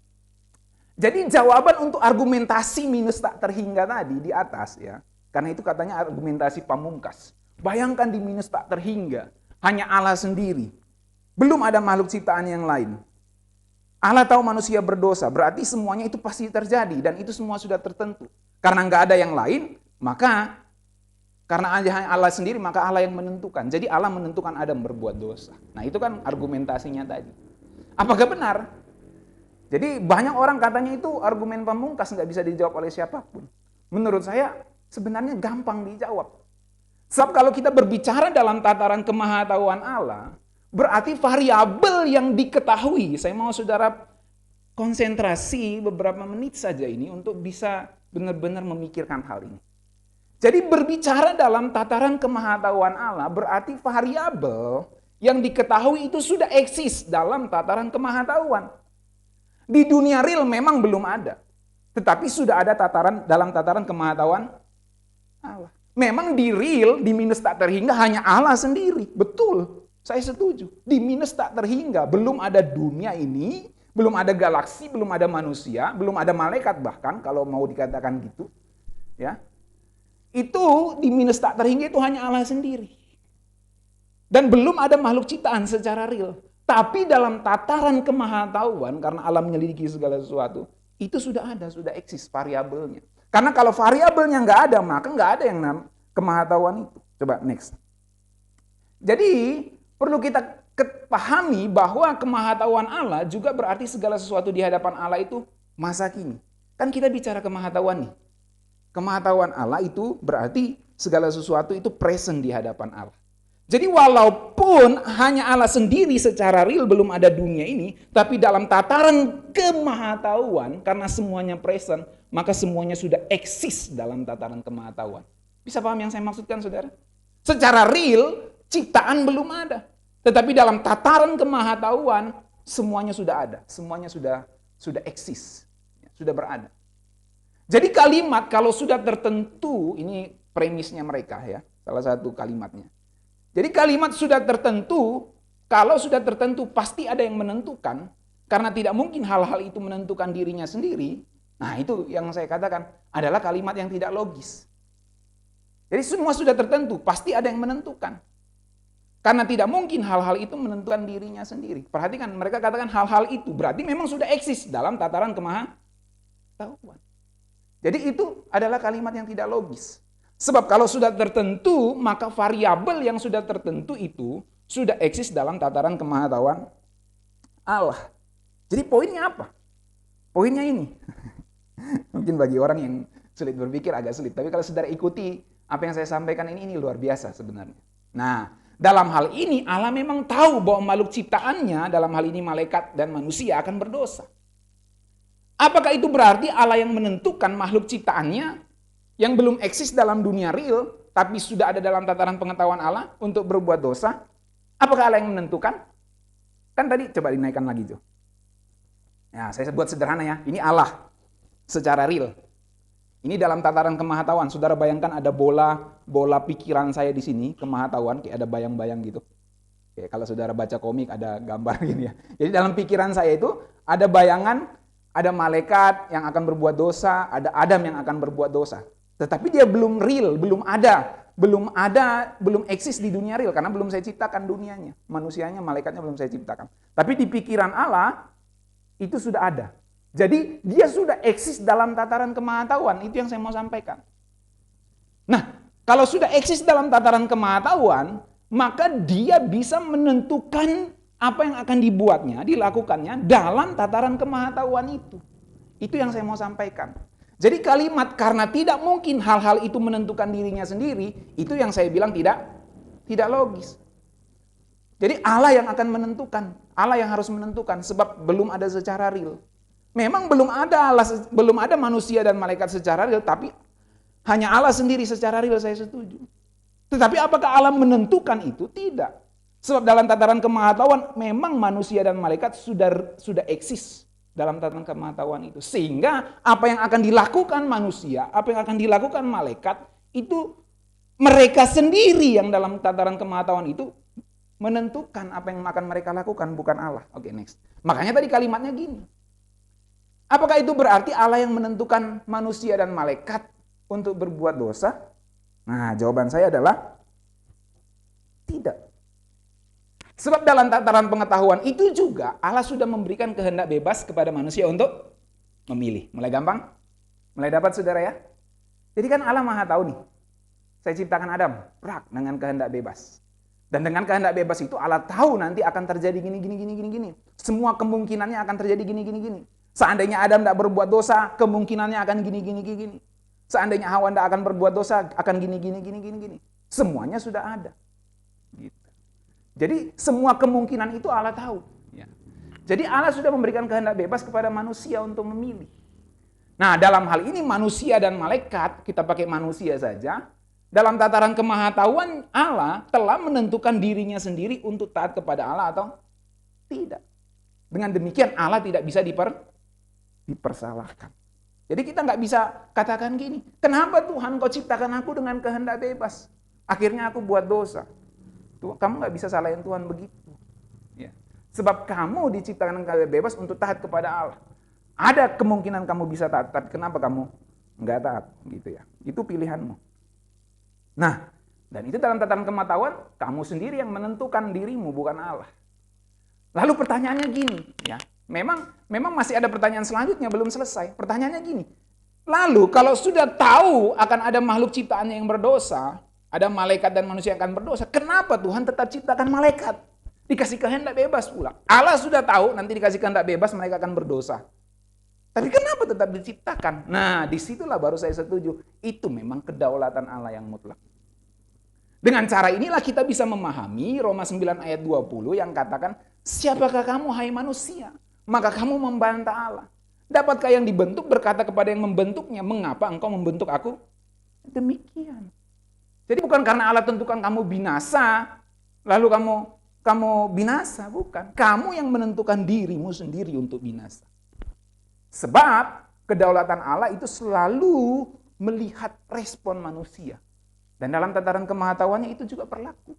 Jadi jawaban untuk argumentasi minus tak terhingga tadi di atas ya. Karena itu katanya argumentasi pamungkas. Bayangkan di minus tak terhingga. Hanya Allah sendiri. Belum ada makhluk ciptaan yang lain. Allah tahu manusia berdosa, berarti semuanya itu pasti terjadi dan itu semua sudah tertentu. Karena nggak ada yang lain, maka karena hanya Allah sendiri, maka Allah yang menentukan. Jadi Allah menentukan Adam berbuat dosa. Nah itu kan argumentasinya tadi. Apakah benar? Jadi banyak orang katanya itu argumen pamungkas nggak bisa dijawab oleh siapapun. Menurut saya sebenarnya gampang dijawab. Sebab kalau kita berbicara dalam tataran kemahatauan Allah, berarti variabel yang diketahui, saya mau saudara konsentrasi beberapa menit saja ini untuk bisa benar-benar memikirkan hal ini. Jadi berbicara dalam tataran kemahatauan Allah, berarti variabel yang diketahui itu sudah eksis dalam tataran kemahatauan. Di dunia real memang belum ada, tetapi sudah ada dalam tataran kemahatauan Allah. Memang di real, di minus tak terhingga hanya Allah sendiri, betul. Saya setuju. Di minus tak terhingga, belum ada dunia ini, belum ada galaksi, belum ada manusia, belum ada malaikat bahkan kalau mau dikatakan gitu. Ya. Itu di minus tak terhingga itu hanya Allah sendiri. Dan belum ada makhluk ciptaan secara real. Tapi dalam tataran kemahatauan, karena Allah menyelidiki segala sesuatu, itu sudah ada, sudah eksis variabelnya. Karena kalau variabelnya nggak ada, maka nggak ada yang namanya kemahatauan itu. Coba next. Jadi perlu kita pahami bahwa kemahatauan Allah juga berarti segala sesuatu di hadapan Allah itu masa kini. Kan kita bicara kemahatauan nih. Kemahatauan Allah itu berarti segala sesuatu itu present di hadapan Allah. Jadi walaupun hanya Allah sendiri secara real belum ada dunia ini, tapi dalam tataran kemahatauan karena semuanya present, maka semuanya sudah eksis dalam tataran kemahatauan. Bisa paham yang saya maksudkan saudara? Secara real ciptaan belum ada. Tetapi dalam tataran kemahatauan, semuanya sudah ada. Semuanya sudah eksis. Sudah berada. Jadi kalimat kalau sudah tertentu, ini premisnya mereka ya. Salah satu kalimatnya. Jadi kalimat sudah tertentu, kalau sudah tertentu pasti ada yang menentukan. Karena tidak mungkin hal-hal itu menentukan dirinya sendiri. Nah itu yang saya katakan adalah kalimat yang tidak logis. Jadi semua sudah tertentu, pasti ada yang menentukan. Karena tidak mungkin hal-hal itu menentukan dirinya sendiri. Perhatikan, mereka katakan hal-hal itu berarti memang sudah eksis dalam tataran kemahatauan. Jadi itu adalah kalimat yang tidak logis. Sebab kalau sudah tertentu, maka variabel yang sudah tertentu itu sudah eksis dalam tataran kemahatauan Allah. Jadi poinnya apa? Poinnya ini. Mungkin bagi orang yang sulit berpikir agak sulit. Tapi kalau saudara ikuti apa yang saya sampaikan ini luar biasa sebenarnya. Nah, dalam hal ini Allah memang tahu bahwa makhluk ciptaannya, dalam hal ini malaikat dan manusia akan berdosa. Apakah itu berarti Allah yang menentukan makhluk ciptaannya yang belum eksis dalam dunia real, tapi sudah ada dalam tataran pengetahuan Allah untuk berbuat dosa? Apakah Allah yang menentukan? Kan tadi coba dinaikkan lagi tuh. Ya, saya buat sederhana ya. Ini Allah secara real. Ini dalam tataran kemahatauan. Saudara bayangkan ada bola pikiran saya di sini, kemahatauan, kayak ada bayang-bayang gitu. Kayak kalau saudara baca komik ada gambar gini ya. Jadi dalam pikiran saya itu ada bayangan, ada malaikat yang akan berbuat dosa, ada Adam yang akan berbuat dosa. Tetapi dia belum real, belum eksis di dunia real karena belum saya ciptakan dunianya. Manusianya, malaikatnya belum saya ciptakan. Tapi di pikiran Allah itu sudah ada. Jadi dia sudah eksis dalam tataran kemahatauan, itu yang saya mau sampaikan. Nah, kalau sudah eksis dalam tataran kemahatauan, maka dia bisa menentukan apa yang akan dibuatnya, dilakukannya dalam tataran kemahatauan itu. Itu yang saya mau sampaikan. Jadi kalimat karena tidak mungkin hal-hal itu menentukan dirinya sendiri, itu yang saya bilang tidak logis. Jadi Allah yang akan menentukan, Allah yang harus menentukan sebab belum ada secara real. Memang belum ada manusia dan malaikat secara real, tapi hanya Allah sendiri secara real, saya setuju. Tetapi apakah Allah menentukan itu? Tidak. Sebab dalam tataran kemahatauan memang manusia dan malaikat sudah eksis dalam tataran kemahatauan itu. Sehingga apa yang akan dilakukan manusia, apa yang akan dilakukan malaikat, itu mereka sendiri yang dalam tataran kemahatauan itu menentukan apa yang akan mereka lakukan, bukan Allah. Oke, next. Makanya tadi kalimatnya gini. Apakah itu berarti Allah yang menentukan manusia dan malaikat untuk berbuat dosa? Nah, jawaban saya adalah tidak. Sebab dalam tataran pengetahuan itu juga Allah sudah memberikan kehendak bebas kepada manusia untuk memilih. Mulai gampang? Mulai dapat saudara ya? Jadi kan Allah Maha tahu nih. Saya ciptakan Adam, dengan kehendak bebas. Dan dengan kehendak bebas itu Allah tahu nanti akan terjadi gini. Semua kemungkinannya akan terjadi gini. Seandainya Adam tidak berbuat dosa, kemungkinannya akan gini. Seandainya Hawa tidak akan berbuat dosa, akan gini. Semuanya sudah ada. Gitu. Jadi semua kemungkinan itu Allah tahu. Ya. Jadi Allah sudah memberikan kehendak bebas kepada manusia untuk memilih. Nah, dalam hal ini manusia dan malaikat, kita pakai manusia saja, dalam tataran kemahatauan Allah telah menentukan dirinya sendiri untuk taat kepada Allah atau tidak. Dengan demikian Allah tidak bisa dipersalahkan. Jadi kita nggak bisa katakan gini, kenapa Tuhan kau ciptakan aku dengan kehendak bebas? Akhirnya aku buat dosa. Tuh, kamu nggak bisa salahin Tuhan begitu. Ya. Sebab kamu diciptakan dengan kehendak bebas untuk taat kepada Allah. Ada kemungkinan kamu bisa taat, tapi kenapa kamu nggak taat? Gitu ya. Itu pilihanmu. Nah, dan itu dalam tataran kemahatauan, kamu sendiri yang menentukan dirimu, bukan Allah. Lalu pertanyaannya gini, ya. Memang masih ada pertanyaan selanjutnya, belum selesai. Pertanyaannya gini, lalu kalau sudah tahu akan ada makhluk ciptaannya yang berdosa, ada malaikat dan manusia yang akan berdosa, kenapa Tuhan tetap ciptakan malaikat? Dikasih kehendak bebas pula. Allah sudah tahu nanti dikasih kehendak bebas mereka akan berdosa. Tapi kenapa tetap diciptakan? Nah, disitulah baru saya setuju. Itu memang kedaulatan Allah yang mutlak. Dengan cara inilah kita bisa memahami Roma 9 ayat 20 yang katakan, siapakah kamu hai manusia? Maka kamu membantah Allah. Dapatkah yang dibentuk berkata kepada yang membentuknya, mengapa engkau membentuk aku? Demikian. Jadi bukan karena Allah tentukan kamu binasa, lalu kamu binasa, bukan. Kamu yang menentukan dirimu sendiri untuk binasa. Sebab kedaulatan Allah itu selalu melihat respon manusia. Dan dalam tataran kemahatauannya itu juga berlaku.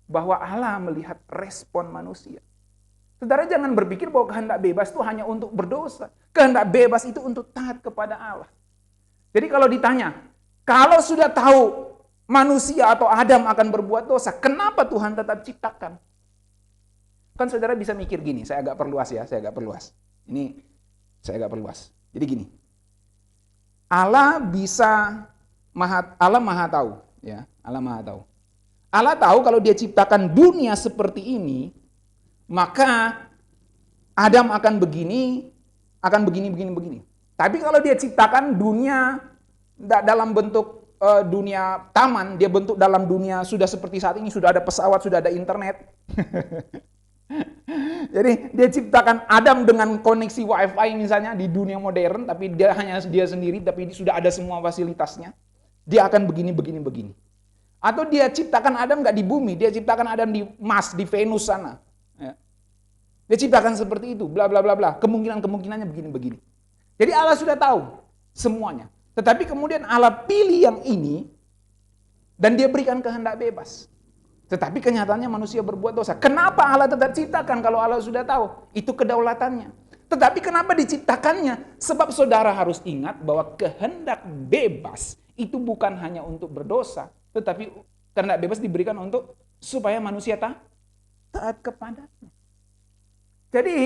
Bahwa Allah melihat respon manusia. Saudara jangan berpikir bahwa kehendak bebas itu hanya untuk berdosa. Kehendak bebas itu untuk taat kepada Allah. Jadi kalau ditanya, kalau sudah tahu manusia atau Adam akan berbuat dosa, kenapa Tuhan tetap ciptakan? Kan saudara bisa mikir gini, saya agak perluas ya, saya agak perluas. Ini saya agak perluas. Jadi gini, Allah maha tahu, ya, Allah maha tahu. Allah tahu kalau dia ciptakan dunia seperti ini, maka Adam akan begini. Tapi kalau dia ciptakan dunia dalam bentuk dunia taman, dia bentuk dalam dunia sudah seperti saat ini, sudah ada pesawat, sudah ada internet. Jadi dia ciptakan Adam dengan koneksi wifi misalnya di dunia modern, tapi dia hanya dia sendiri, tapi sudah ada semua fasilitasnya. Dia akan begini. Atau dia ciptakan Adam nggak di bumi, dia ciptakan Adam di Mars, di Venus sana. Ya. Dia ciptakan seperti itu, bla bla bla bla. Kemungkinannya begini. Jadi Allah sudah tahu semuanya. Tetapi kemudian Allah pilih yang ini dan dia berikan kehendak bebas. Tetapi kenyataannya manusia berbuat dosa. Kenapa Allah tetap ciptakan kalau Allah sudah tahu? Itu kedaulatannya. Tetapi kenapa diciptakannya? Sebab saudara harus ingat bahwa kehendak bebas itu bukan hanya untuk berdosa, tetapi kehendak bebas diberikan untuk supaya manusia taat kepadanya. Jadi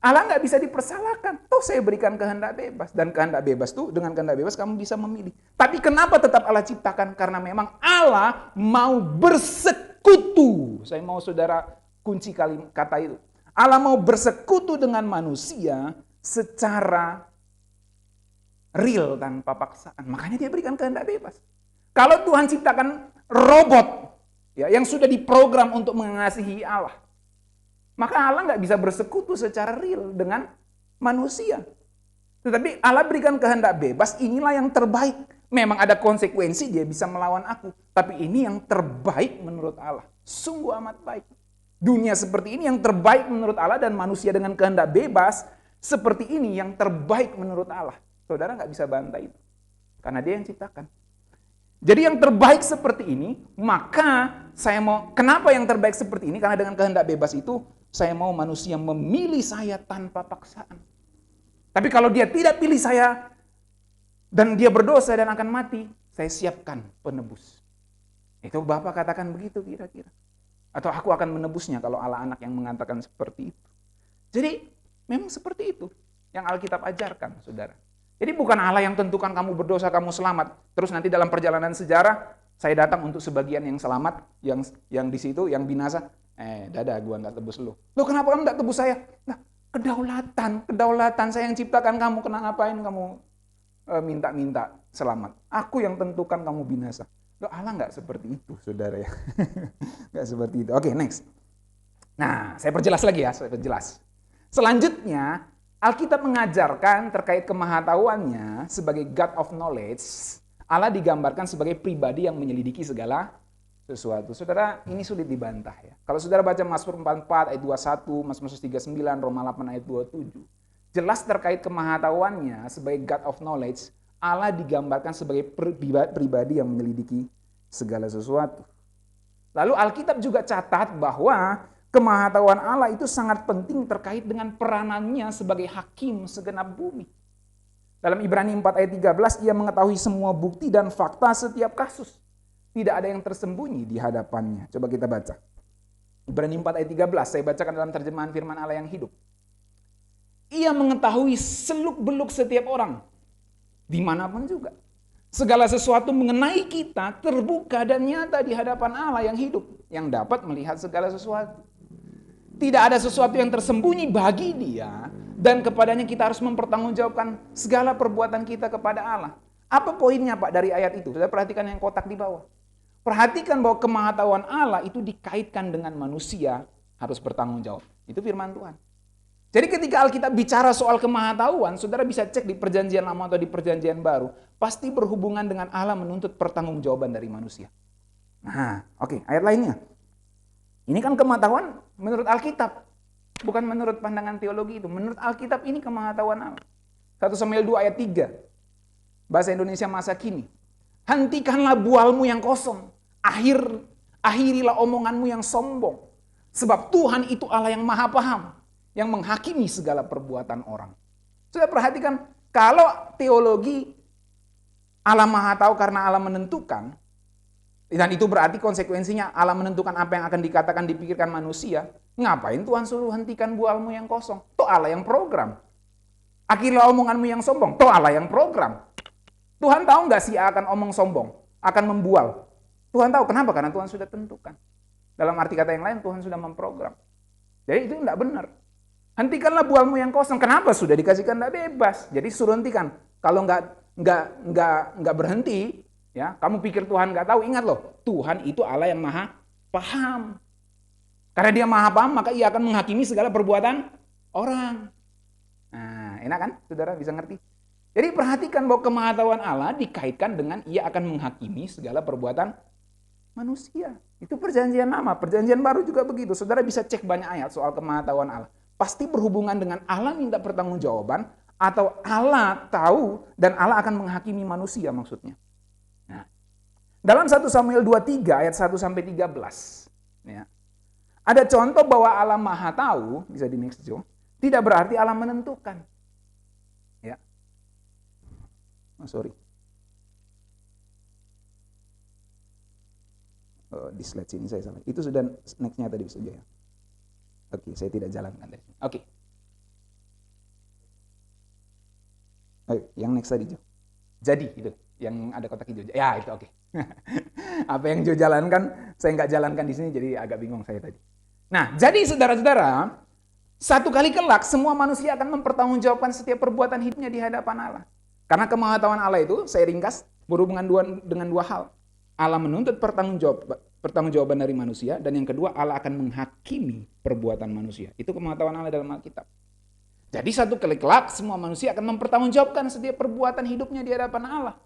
Allah nggak bisa dipersalahkan. Toh saya berikan kehendak bebas. Dan kehendak bebas tuh, dengan kehendak bebas kamu bisa memilih. Tapi kenapa tetap Allah ciptakan? Karena memang Allah mau bersekutu. Saya mau saudara kunci kata itu. Allah mau bersekutu dengan manusia secara real tanpa paksaan. Makanya dia berikan kehendak bebas. Kalau Tuhan ciptakan robot ya, yang sudah diprogram untuk mengasihi Allah, maka Allah nggak bisa bersekutu secara real dengan manusia. Tetapi Allah berikan kehendak bebas, inilah yang terbaik. Memang ada konsekuensi, dia bisa melawan aku. Tapi ini yang terbaik menurut Allah. Sungguh amat baik. Dunia seperti ini yang terbaik menurut Allah, dan manusia dengan kehendak bebas seperti ini yang terbaik menurut Allah. Saudara nggak bisa bantai itu. Karena dia yang ciptakan. Jadi yang terbaik seperti ini, maka saya mau, kenapa yang terbaik seperti ini? Karena dengan kehendak bebas itu, saya mau manusia memilih saya tanpa paksaan. Tapi kalau dia tidak pilih saya, dan dia berdosa dan akan mati, saya siapkan penebus. Itu Bapak katakan begitu kira-kira. Atau aku akan menebusnya kalau Allah anak yang mengatakan seperti itu. Jadi memang seperti itu yang Alkitab ajarkan, saudara. Jadi bukan Allah yang tentukan kamu berdosa, kamu selamat. Terus nanti dalam perjalanan sejarah, saya datang untuk sebagian yang selamat, yang di situ, yang binasa. Dadah, gua nggak tebus lu. Loh kenapa kamu nggak tebus saya? Nah, kedaulatan saya yang ciptakan kamu, kena ngapain kamu minta selamat? Aku yang tentukan kamu binasa. Loh Allah nggak seperti itu, saudara ya. Nggak seperti itu. Oke, next. Nah, saya perjelas lagi ya, Selanjutnya, Alkitab mengajarkan terkait kemahatauannya sebagai God of knowledge. Allah digambarkan sebagai pribadi yang menyelidiki segala sesuatu. Saudara, ini sulit dibantah ya. Kalau saudara baca Mazmur 44 ayat 21, Mazmur 39, Roma 8 ayat 27. Jelas terkait kemahatauannya sebagai God of knowledge, Allah digambarkan sebagai pribadi yang menyelidiki segala sesuatu. Lalu Alkitab juga catat bahwa kemahatauan Allah itu sangat penting terkait dengan peranannya sebagai hakim segenap bumi. Dalam Ibrani 4 ayat 13, ia mengetahui semua bukti dan fakta setiap kasus. Tidak ada yang tersembunyi di hadapannya. Coba kita baca. Ibrani 4 ayat 13, saya bacakan dalam terjemahan firman Allah yang hidup. Ia mengetahui seluk-beluk setiap orang, dimanapun juga. Segala sesuatu mengenai kita terbuka dan nyata di hadapan Allah yang hidup, yang dapat melihat segala sesuatu. Tidak ada sesuatu yang tersembunyi bagi dia, dan kepadanya kita harus mempertanggungjawabkan segala perbuatan kita kepada Allah. Apa poinnya Pak dari ayat itu? Sudah perhatikan yang kotak di bawah. Perhatikan bahwa kemahatauan Allah itu dikaitkan dengan manusia harus bertanggung jawab. Itu firman Tuhan. Jadi ketika Alkitab bicara soal kemahatauan, saudara bisa cek di perjanjian lama atau di perjanjian baru, pasti berhubungan dengan Allah menuntut pertanggungjawaban dari manusia. Nah, oke, ayat lainnya. Ini kan kemahatauan menurut Alkitab, bukan menurut pandangan teologi itu. Menurut Alkitab ini kemahatauan Allah. 1 Samuel 2 ayat 3, bahasa Indonesia masa kini. Hentikanlah bualmu yang kosong, akhirilah omonganmu yang sombong. Sebab Tuhan itu Allah yang maha paham, yang menghakimi segala perbuatan orang. Sudah perhatikan, kalau teologi Allah maha tahu karena Allah menentukan, Dan itu berarti konsekuensinya Allah menentukan apa yang akan dikatakan, dipikirkan manusia. Ngapain Tuhan suruh hentikan bualmu yang kosong? Toh Allah yang program. Akhirnya omonganmu yang sombong. Toh Allah yang program. Tuhan tahu nggak sih akan omong sombong, akan membual. Tuhan tahu kenapa? Karena Tuhan sudah tentukan. Dalam arti kata yang lain, Tuhan sudah memprogram. Jadi itu nggak benar. Hentikanlah bualmu yang kosong. Kenapa? Sudah dikasihkan tidak bebas. Jadi suruh hentikan. Kalau nggak berhenti, ya kamu pikir Tuhan nggak tahu. Ingat loh, Tuhan itu Allah yang maha paham. Karena dia maha paham, maka ia akan menghakimi segala perbuatan orang. Nah, enak kan? Saudara bisa ngerti? Jadi perhatikan bahwa kemahatauan Allah dikaitkan dengan ia akan menghakimi segala perbuatan manusia. Itu perjanjian lama, perjanjian baru juga begitu. Saudara bisa cek banyak ayat soal kemahatauan Allah. Pasti berhubungan dengan Allah minta pertanggungjawaban atau Allah tahu dan Allah akan menghakimi manusia maksudnya. Nah, dalam 1 Samuel 23 ayat 1 sampai 13, ya. Ada contoh bahwa Allah Maha tahu, bisa di next Jo, tidak berarti Allah menentukan. Ya. Oh, sorry. Oh, di slide sini saya salah. Itu sudah next-nya tadi bisa ya. Oke, saya tidak jalankan dari sini. Oke. Ayo, yang next tadi, Jo. Jadi, itu. Yang ada kotak hijau. Ya, itu oke. Apa yang Jo jalankan, saya nggak jalankan di sini, jadi agak bingung saya tadi. Nah, jadi saudara-saudara, satu kali kelak, semua manusia akan mempertanggungjawabkan setiap perbuatan hidupnya di hadapan Allah. Karena kemahatauan Allah itu, saya ringkas, berhubungan dengan dua hal. Allah menuntut pertanggungjawaban dari manusia, dan yang kedua Allah akan menghakimi perbuatan manusia. Itu kemahatauan Allah dalam Alkitab. Jadi satu kali kelak semua manusia akan mempertanggungjawabkan setiap perbuatan hidupnya di hadapan Allah.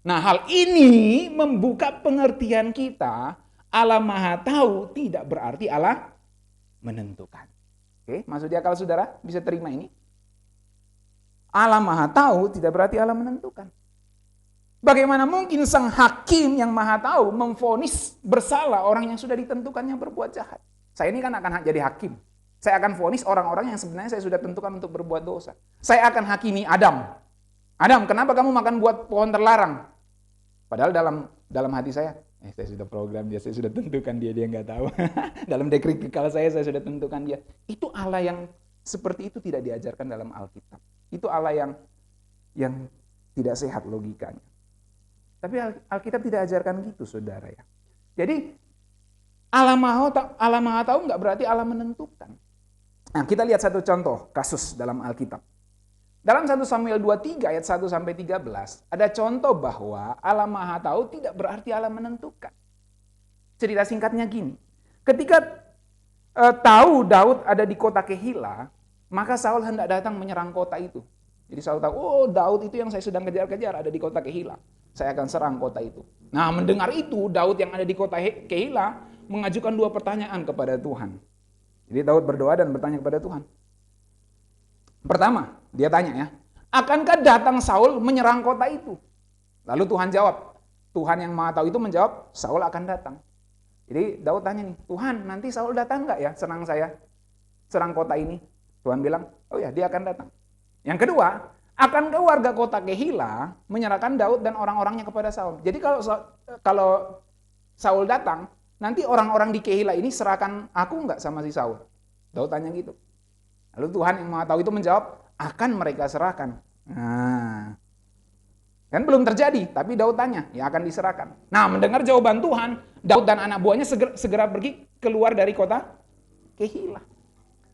Nah, hal ini membuka pengertian kita, Allah Maha Tahu tidak berarti Allah menentukan. Oke, masuk di akal saudara? Bisa terima ini? Allah Maha Tahu tidak berarti Allah menentukan. Bagaimana mungkin sang hakim yang Maha Tahu memvonis bersalah orang yang sudah ditentukannya berbuat jahat? Saya ini kan akan jadi hakim. Saya akan vonis orang-orang yang sebenarnya saya sudah tentukan untuk berbuat dosa. Saya akan hakimi Adam. Adam, kenapa kamu makan buat pohon terlarang? Padahal dalam hati saya sudah program dia, saya sudah tentukan dia nggak tahu. Dalam dekret kekal saya sudah tentukan dia. Itu Allah yang seperti itu tidak diajarkan dalam Alkitab. Itu Allah yang tidak sehat logikanya. Tapi Alkitab tidak ajarkan gitu, saudara ya. Jadi Allah Maha Tahu nggak berarti Allah menentukan. Nah, kita lihat satu contoh kasus dalam Alkitab. Dalam 1 Samuel 23 ayat 1 sampai 13 ada contoh bahwa Allah Maha Tahu tidak berarti Allah menentukan. Cerita singkatnya gini. Ketika tahu Daud ada di kota Kehila, maka Saul hendak datang menyerang kota itu. Jadi Saul tahu, oh Daud itu yang saya sedang kejar-kejar ada di kota Kehila. Saya akan serang kota itu. Nah, mendengar itu Daud yang ada di kota Kehila mengajukan dua pertanyaan kepada Tuhan. Jadi Daud berdoa dan bertanya kepada Tuhan. Pertama, dia tanya ya, akankah datang Saul menyerang kota itu? Lalu Tuhan jawab, Tuhan yang Maha Tahu itu menjawab, Saul akan datang. Jadi Daud tanya nih, Tuhan nanti Saul datang nggak ya serang kota ini? Tuhan bilang, oh ya dia akan datang. Yang kedua, akankah warga kota Kehila menyerahkan Daud dan orang-orangnya kepada Saul? Jadi kalau Saul datang, nanti orang-orang di Kehila ini serahkan aku nggak sama si Saul? Daud tanya gitu. Lalu Tuhan yang Maha Tahu itu menjawab, akan mereka serahkan. Nah, kan belum terjadi, tapi Daud tanya, ya akan diserahkan. Nah, mendengar jawaban Tuhan, Daud dan anak buahnya segera pergi keluar dari kota Kehila.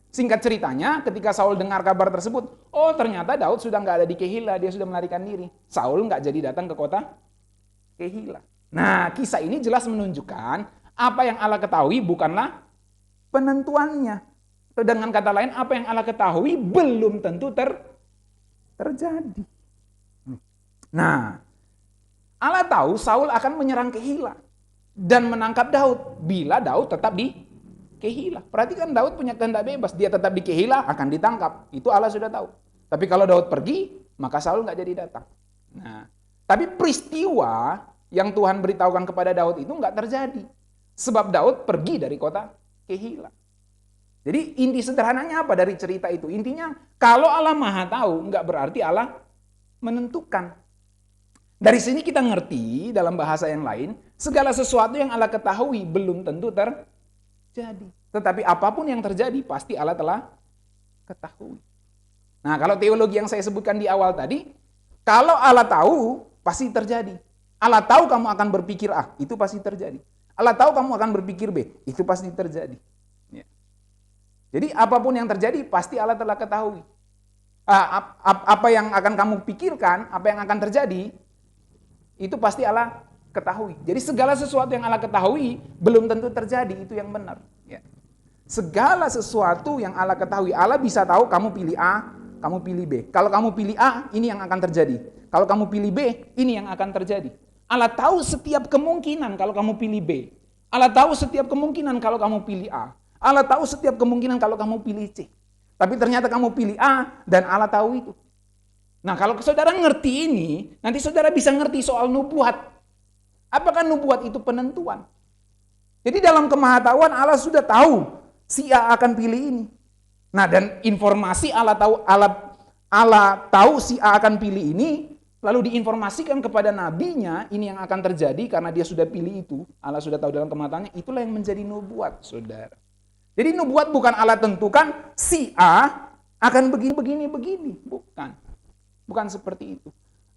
Singkat ceritanya, ketika Saul dengar kabar tersebut, oh ternyata Daud sudah nggak ada di Kehila, dia sudah melarikan diri. Saul nggak jadi datang ke kota Kehila. Nah, kisah ini jelas menunjukkan apa yang Allah ketahui bukanlah penentuannya. Atau dengan kata lain, apa yang Allah ketahui belum tentu terjadi. Nah, Allah tahu Saul akan menyerang Kehila dan menangkap Daud bila Daud tetap di Kehila. Perhatikan Daud punya kehendak bebas, dia tetap di Kehila akan ditangkap. Itu Allah sudah tahu. Tapi kalau Daud pergi, maka Saul nggak jadi datang. Nah, tapi peristiwa yang Tuhan beritahukan kepada Daud itu nggak terjadi. Sebab Daud pergi dari kota Kehila. Jadi inti sederhananya apa dari cerita itu? Intinya kalau Allah Maha Tahu nggak berarti Allah menentukan. Dari sini kita ngerti dalam bahasa yang lain, Segala sesuatu yang Allah ketahui belum tentu terjadi. Tetapi apapun yang terjadi pasti Allah telah ketahui. Nah, kalau teologi yang saya sebutkan di awal tadi, kalau Allah tahu pasti terjadi. Allah tahu kamu akan berpikir A, itu pasti terjadi. Allah tahu kamu akan berpikir B, itu pasti terjadi. Ya. Jadi apapun yang terjadi pasti Allah telah ketahui. Apa yang akan kamu pikirkan, apa yang akan terjadi, itu pasti Allah ketahui. Jadi segala sesuatu yang Allah ketahui belum tentu terjadi, itu yang benar. Ya. Segala sesuatu yang Allah ketahui, Allah bisa tahu kamu pilih A, kamu pilih B. Kalau kamu pilih A, ini yang akan terjadi. Kalau kamu pilih B, ini yang akan terjadi. Allah tahu setiap kemungkinan kalau kamu pilih B. Allah tahu setiap kemungkinan kalau kamu pilih A. Allah tahu setiap kemungkinan kalau kamu pilih C. Tapi ternyata kamu pilih A dan Allah tahu itu. Nah, kalau saudara ngerti ini, nanti saudara bisa ngerti soal nubuat. Apakah nubuat itu penentuan? Jadi dalam kemahatauan Allah sudah tahu si A akan pilih ini. Nah, dan informasi Allah tahu si A akan pilih ini, lalu diinformasikan kepada nabinya, ini yang akan terjadi karena dia sudah pilih itu. Allah sudah tahu dalam kemahatannya, itulah yang menjadi nubuat, saudara. Jadi nubuat bukan Allah tentukan si A akan begini. Bukan. Bukan seperti itu.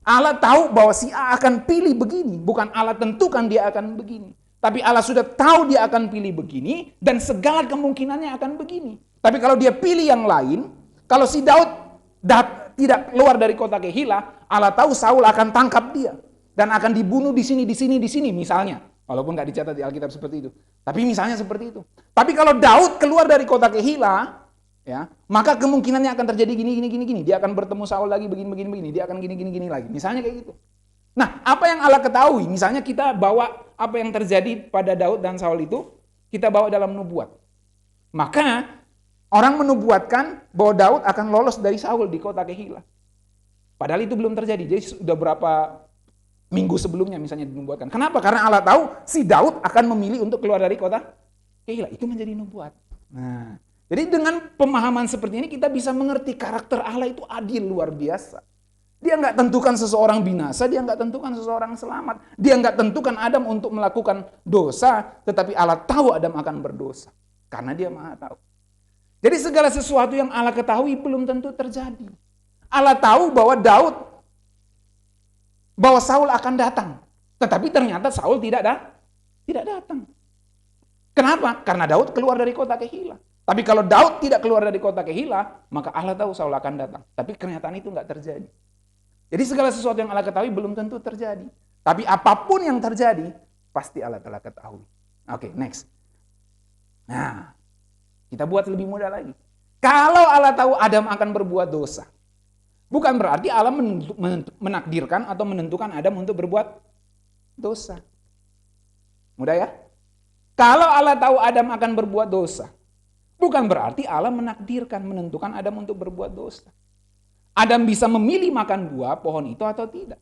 Allah tahu bahwa si A akan pilih begini, bukan Allah tentukan dia akan begini. Tapi Allah sudah tahu dia akan pilih begini, dan segala kemungkinannya akan begini. Tapi kalau dia pilih yang lain, kalau si Daud tidak keluar dari kota Kehila, Allah tahu Saul akan tangkap dia dan akan dibunuh di sini misalnya. Walaupun nggak dicatat di Alkitab seperti itu. Tapi misalnya seperti itu. Tapi kalau Daud keluar dari kota Kehila, ya, maka kemungkinannya akan terjadi gini. Dia akan bertemu Saul lagi begini. Dia akan gini lagi. Misalnya kayak gitu. Nah, apa yang Allah ketahui? Misalnya kita bawa apa yang terjadi pada Daud dan Saul itu, kita bawa dalam nubuat. Maka orang menubuatkan bahwa Daud akan lolos dari Saul di kota Kehila. Padahal itu belum terjadi. Jadi sudah berapa minggu sebelumnya misalnya dinubuatkan. Kenapa? Karena Allah tahu si Daud akan memilih untuk keluar dari kota Kehila. Itu menjadi nubuat. Nah, jadi dengan pemahaman seperti ini kita bisa mengerti karakter Allah itu adil luar biasa. Dia nggak tentukan seseorang binasa, dia nggak tentukan seseorang selamat. Dia nggak tentukan Adam untuk melakukan dosa, tetapi Allah tahu Adam akan berdosa. Karena dia maha tahu. Jadi segala sesuatu yang Allah ketahui belum tentu terjadi. Allah tahu bahwa Saul akan datang. Tetapi ternyata Saul tidak datang. Kenapa? Karena Daud keluar dari kota Kehila. Tapi kalau Daud tidak keluar dari kota Kehila, maka Allah tahu Saul akan datang. Tapi kenyataan itu nggak terjadi. Jadi segala sesuatu yang Allah ketahui belum tentu terjadi. Tapi apapun yang terjadi, pasti Allah telah ketahui. Oke, next. Nah, kita buat lebih mudah lagi. Kalau Allah tahu Adam akan berbuat dosa, bukan berarti Allah menakdirkan atau menentukan Adam untuk berbuat dosa. Mudah ya? Kalau Allah tahu Adam akan berbuat dosa, bukan berarti Allah menakdirkan, menentukan Adam untuk berbuat dosa. Adam bisa memilih makan buah pohon itu atau tidak.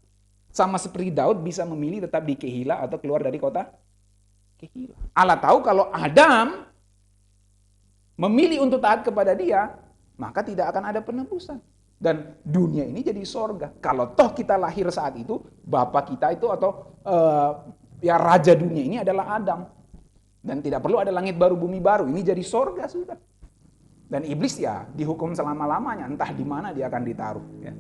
Sama seperti Daud bisa memilih tetap di Kehila atau keluar dari kota Kehila. Allah tahu kalau Adam memilih untuk taat kepada dia, maka tidak akan ada penebusan. Dan dunia ini jadi sorga. Kalau toh kita lahir saat itu, bapak kita itu atau ya raja dunia ini adalah Adam. Dan tidak perlu ada langit baru, bumi baru. Ini jadi sorga sudah. Dan iblis ya dihukum selama-lamanya, entah di mana dia akan ditaruh. Ya.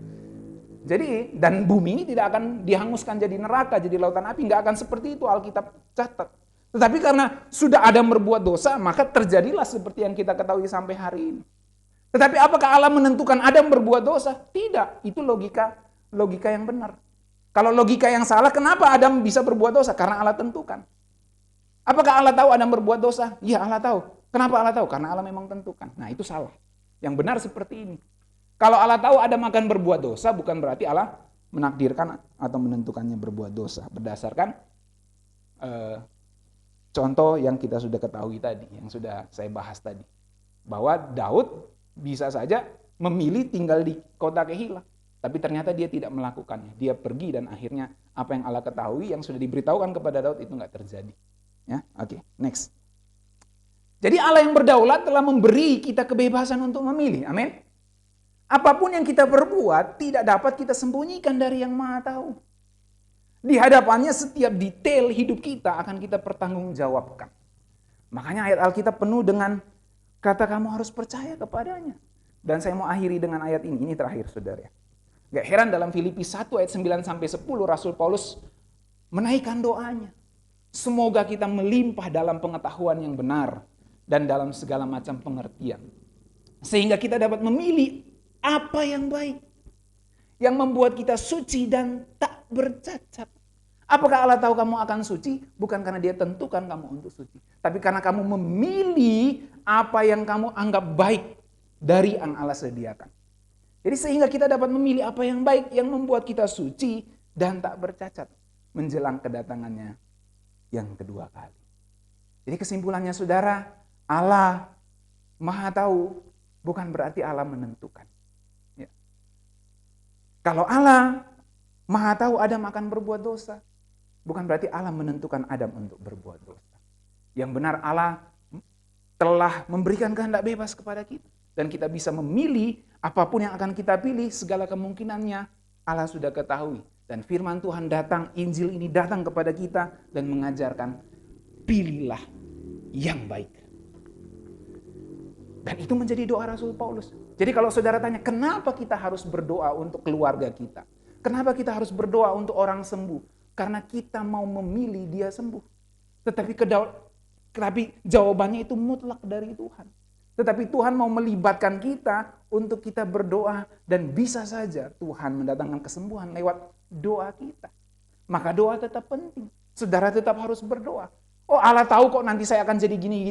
Jadi, dan bumi ini tidak akan dihanguskan jadi neraka, jadi lautan api. Nggak akan seperti itu Alkitab catat. Tetapi karena sudah Adam berbuat dosa, maka terjadilah seperti yang kita ketahui sampai hari ini. Tetapi apakah Allah menentukan Adam berbuat dosa? Tidak, itu logika yang benar. Kalau logika yang salah, kenapa Adam bisa berbuat dosa? Karena Allah tentukan. Apakah Allah tahu Adam berbuat dosa? Ya, Allah tahu. Kenapa Allah tahu? Karena Allah memang tentukan. Nah, itu salah. Yang benar seperti ini. Kalau Allah tahu Adam akan berbuat dosa, bukan berarti Allah menakdirkan atau menentukannya berbuat dosa. Berdasarkan contoh yang kita sudah ketahui tadi, yang sudah saya bahas tadi. Bahwa Daud bisa saja memilih tinggal di kota Kehila. Tapi ternyata dia tidak melakukannya. Dia pergi dan akhirnya apa yang Allah ketahui, yang sudah diberitahukan kepada Daud itu nggak terjadi. Ya, oke, next. Jadi Allah yang berdaulat telah memberi kita kebebasan untuk memilih. Amin. Apapun yang kita perbuat tidak dapat kita sembunyikan dari yang Maha Tahu. Di hadapannya setiap detail hidup kita akan kita pertanggungjawabkan. Makanya ayat Alkitab penuh dengan kata kamu harus percaya kepadanya. Dan saya mau akhiri dengan ayat ini terakhir saudara. Gak heran dalam Filipi 1 ayat 9-10 Rasul Paulus menaikkan doanya. Semoga kita melimpah dalam pengetahuan yang benar dan dalam segala macam pengertian. Sehingga kita dapat memilih apa yang baik. Yang membuat kita suci dan tak bercacat. Apakah Allah tahu kamu akan suci? Bukan karena dia tentukan kamu untuk suci. Tapi karena kamu memilih apa yang kamu anggap baik dari yang Allah sediakan. Jadi sehingga kita dapat memilih apa yang baik yang membuat kita suci dan tak bercacat. Menjelang kedatangannya yang kedua kali. Jadi kesimpulannya saudara, Allah Maha tahu bukan berarti Allah menentukan. Ya. Kalau Allah Maha tahu Adam akan berbuat dosa, bukan berarti Allah menentukan Adam untuk berbuat dosa. Yang benar Allah telah memberikan kehendak bebas kepada kita. Dan kita bisa memilih apapun yang akan kita pilih, segala kemungkinannya Allah sudah ketahui. Dan firman Tuhan datang, Injil ini datang kepada kita dan mengajarkan, pilihlah yang baik. Dan itu menjadi doa Rasul Paulus. Jadi kalau saudara tanya, kenapa kita harus berdoa untuk keluarga kita? Kenapa kita harus berdoa untuk orang sembuh? Karena kita mau memilih dia sembuh. Tetapi jawabannya itu mutlak dari Tuhan. Tetapi Tuhan mau melibatkan kita untuk kita berdoa. Dan bisa saja Tuhan mendatangkan kesembuhan lewat doa kita. Maka doa tetap penting. Saudara tetap harus berdoa. Oh Allah tahu kok nanti saya akan jadi gini.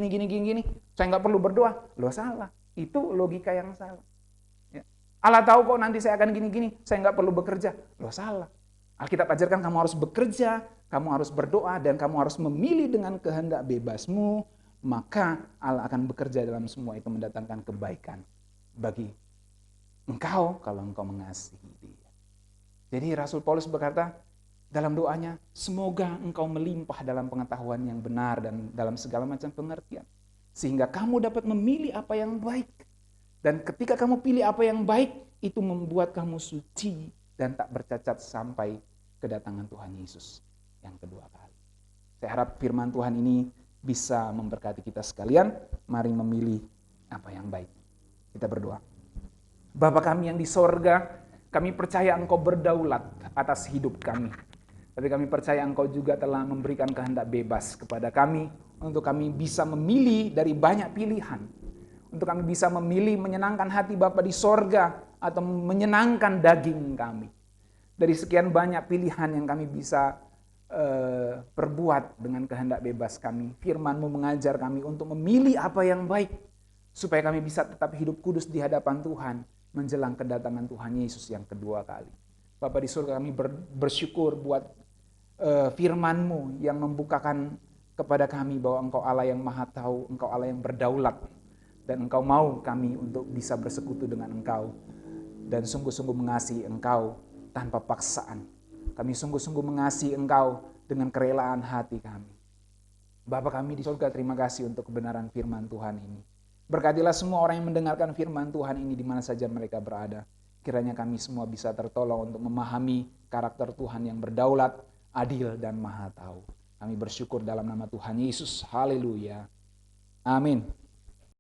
Saya nggak perlu berdoa. Loh salah. Itu logika yang salah. Ya. Allah tahu kok nanti saya akan gini. Saya nggak perlu bekerja. Loh salah. Alkitab ajarkan kamu harus bekerja, kamu harus berdoa, dan kamu harus memilih dengan kehendak bebasmu. Maka Allah akan bekerja dalam semua itu mendatangkan kebaikan bagi engkau kalau engkau mengasihi dia. Jadi Rasul Paulus berkata dalam doanya, semoga engkau melimpah dalam pengetahuan yang benar dan dalam segala macam pengertian. Sehingga kamu dapat memilih apa yang baik. Dan ketika kamu pilih apa yang baik, itu membuat kamu suci dan tak bercacat sampai kedatangan Tuhan Yesus yang kedua kali. Saya harap firman Tuhan ini bisa memberkati kita sekalian. Mari memilih apa yang baik. Kita berdoa. Bapa kami yang di sorga, kami percaya Engkau berdaulat atas hidup kami. Tapi kami percaya Engkau juga telah memberikan kehendak bebas kepada kami untuk kami bisa memilih dari banyak pilihan. Untuk kami bisa memilih menyenangkan hati Bapa di sorga atau menyenangkan daging kami. Dari sekian banyak pilihan yang kami bisa perbuat dengan kehendak bebas kami. Firman-Mu mengajar kami untuk memilih apa yang baik. Supaya kami bisa tetap hidup kudus di hadapan Tuhan. Menjelang kedatangan Tuhan Yesus yang kedua kali. Bapa di surga, kami bersyukur buat firman-Mu yang membukakan kepada kami bahwa Engkau Allah yang Maha Tahu, Engkau Allah yang berdaulat. Dan Engkau mau kami untuk bisa bersekutu dengan Engkau. Dan sungguh-sungguh mengasihi Engkau tanpa paksaan. Kami sungguh-sungguh mengasihi Engkau dengan kerelaan hati kami. Bapa kami di surga, terima kasih untuk kebenaran firman Tuhan ini. Berkatilah semua orang yang mendengarkan firman Tuhan ini di mana saja mereka berada. Kiranya kami semua bisa tertolong untuk memahami karakter Tuhan yang berdaulat, adil, dan maha tahu. Kami bersyukur dalam nama Tuhan Yesus. Haleluya. Amin.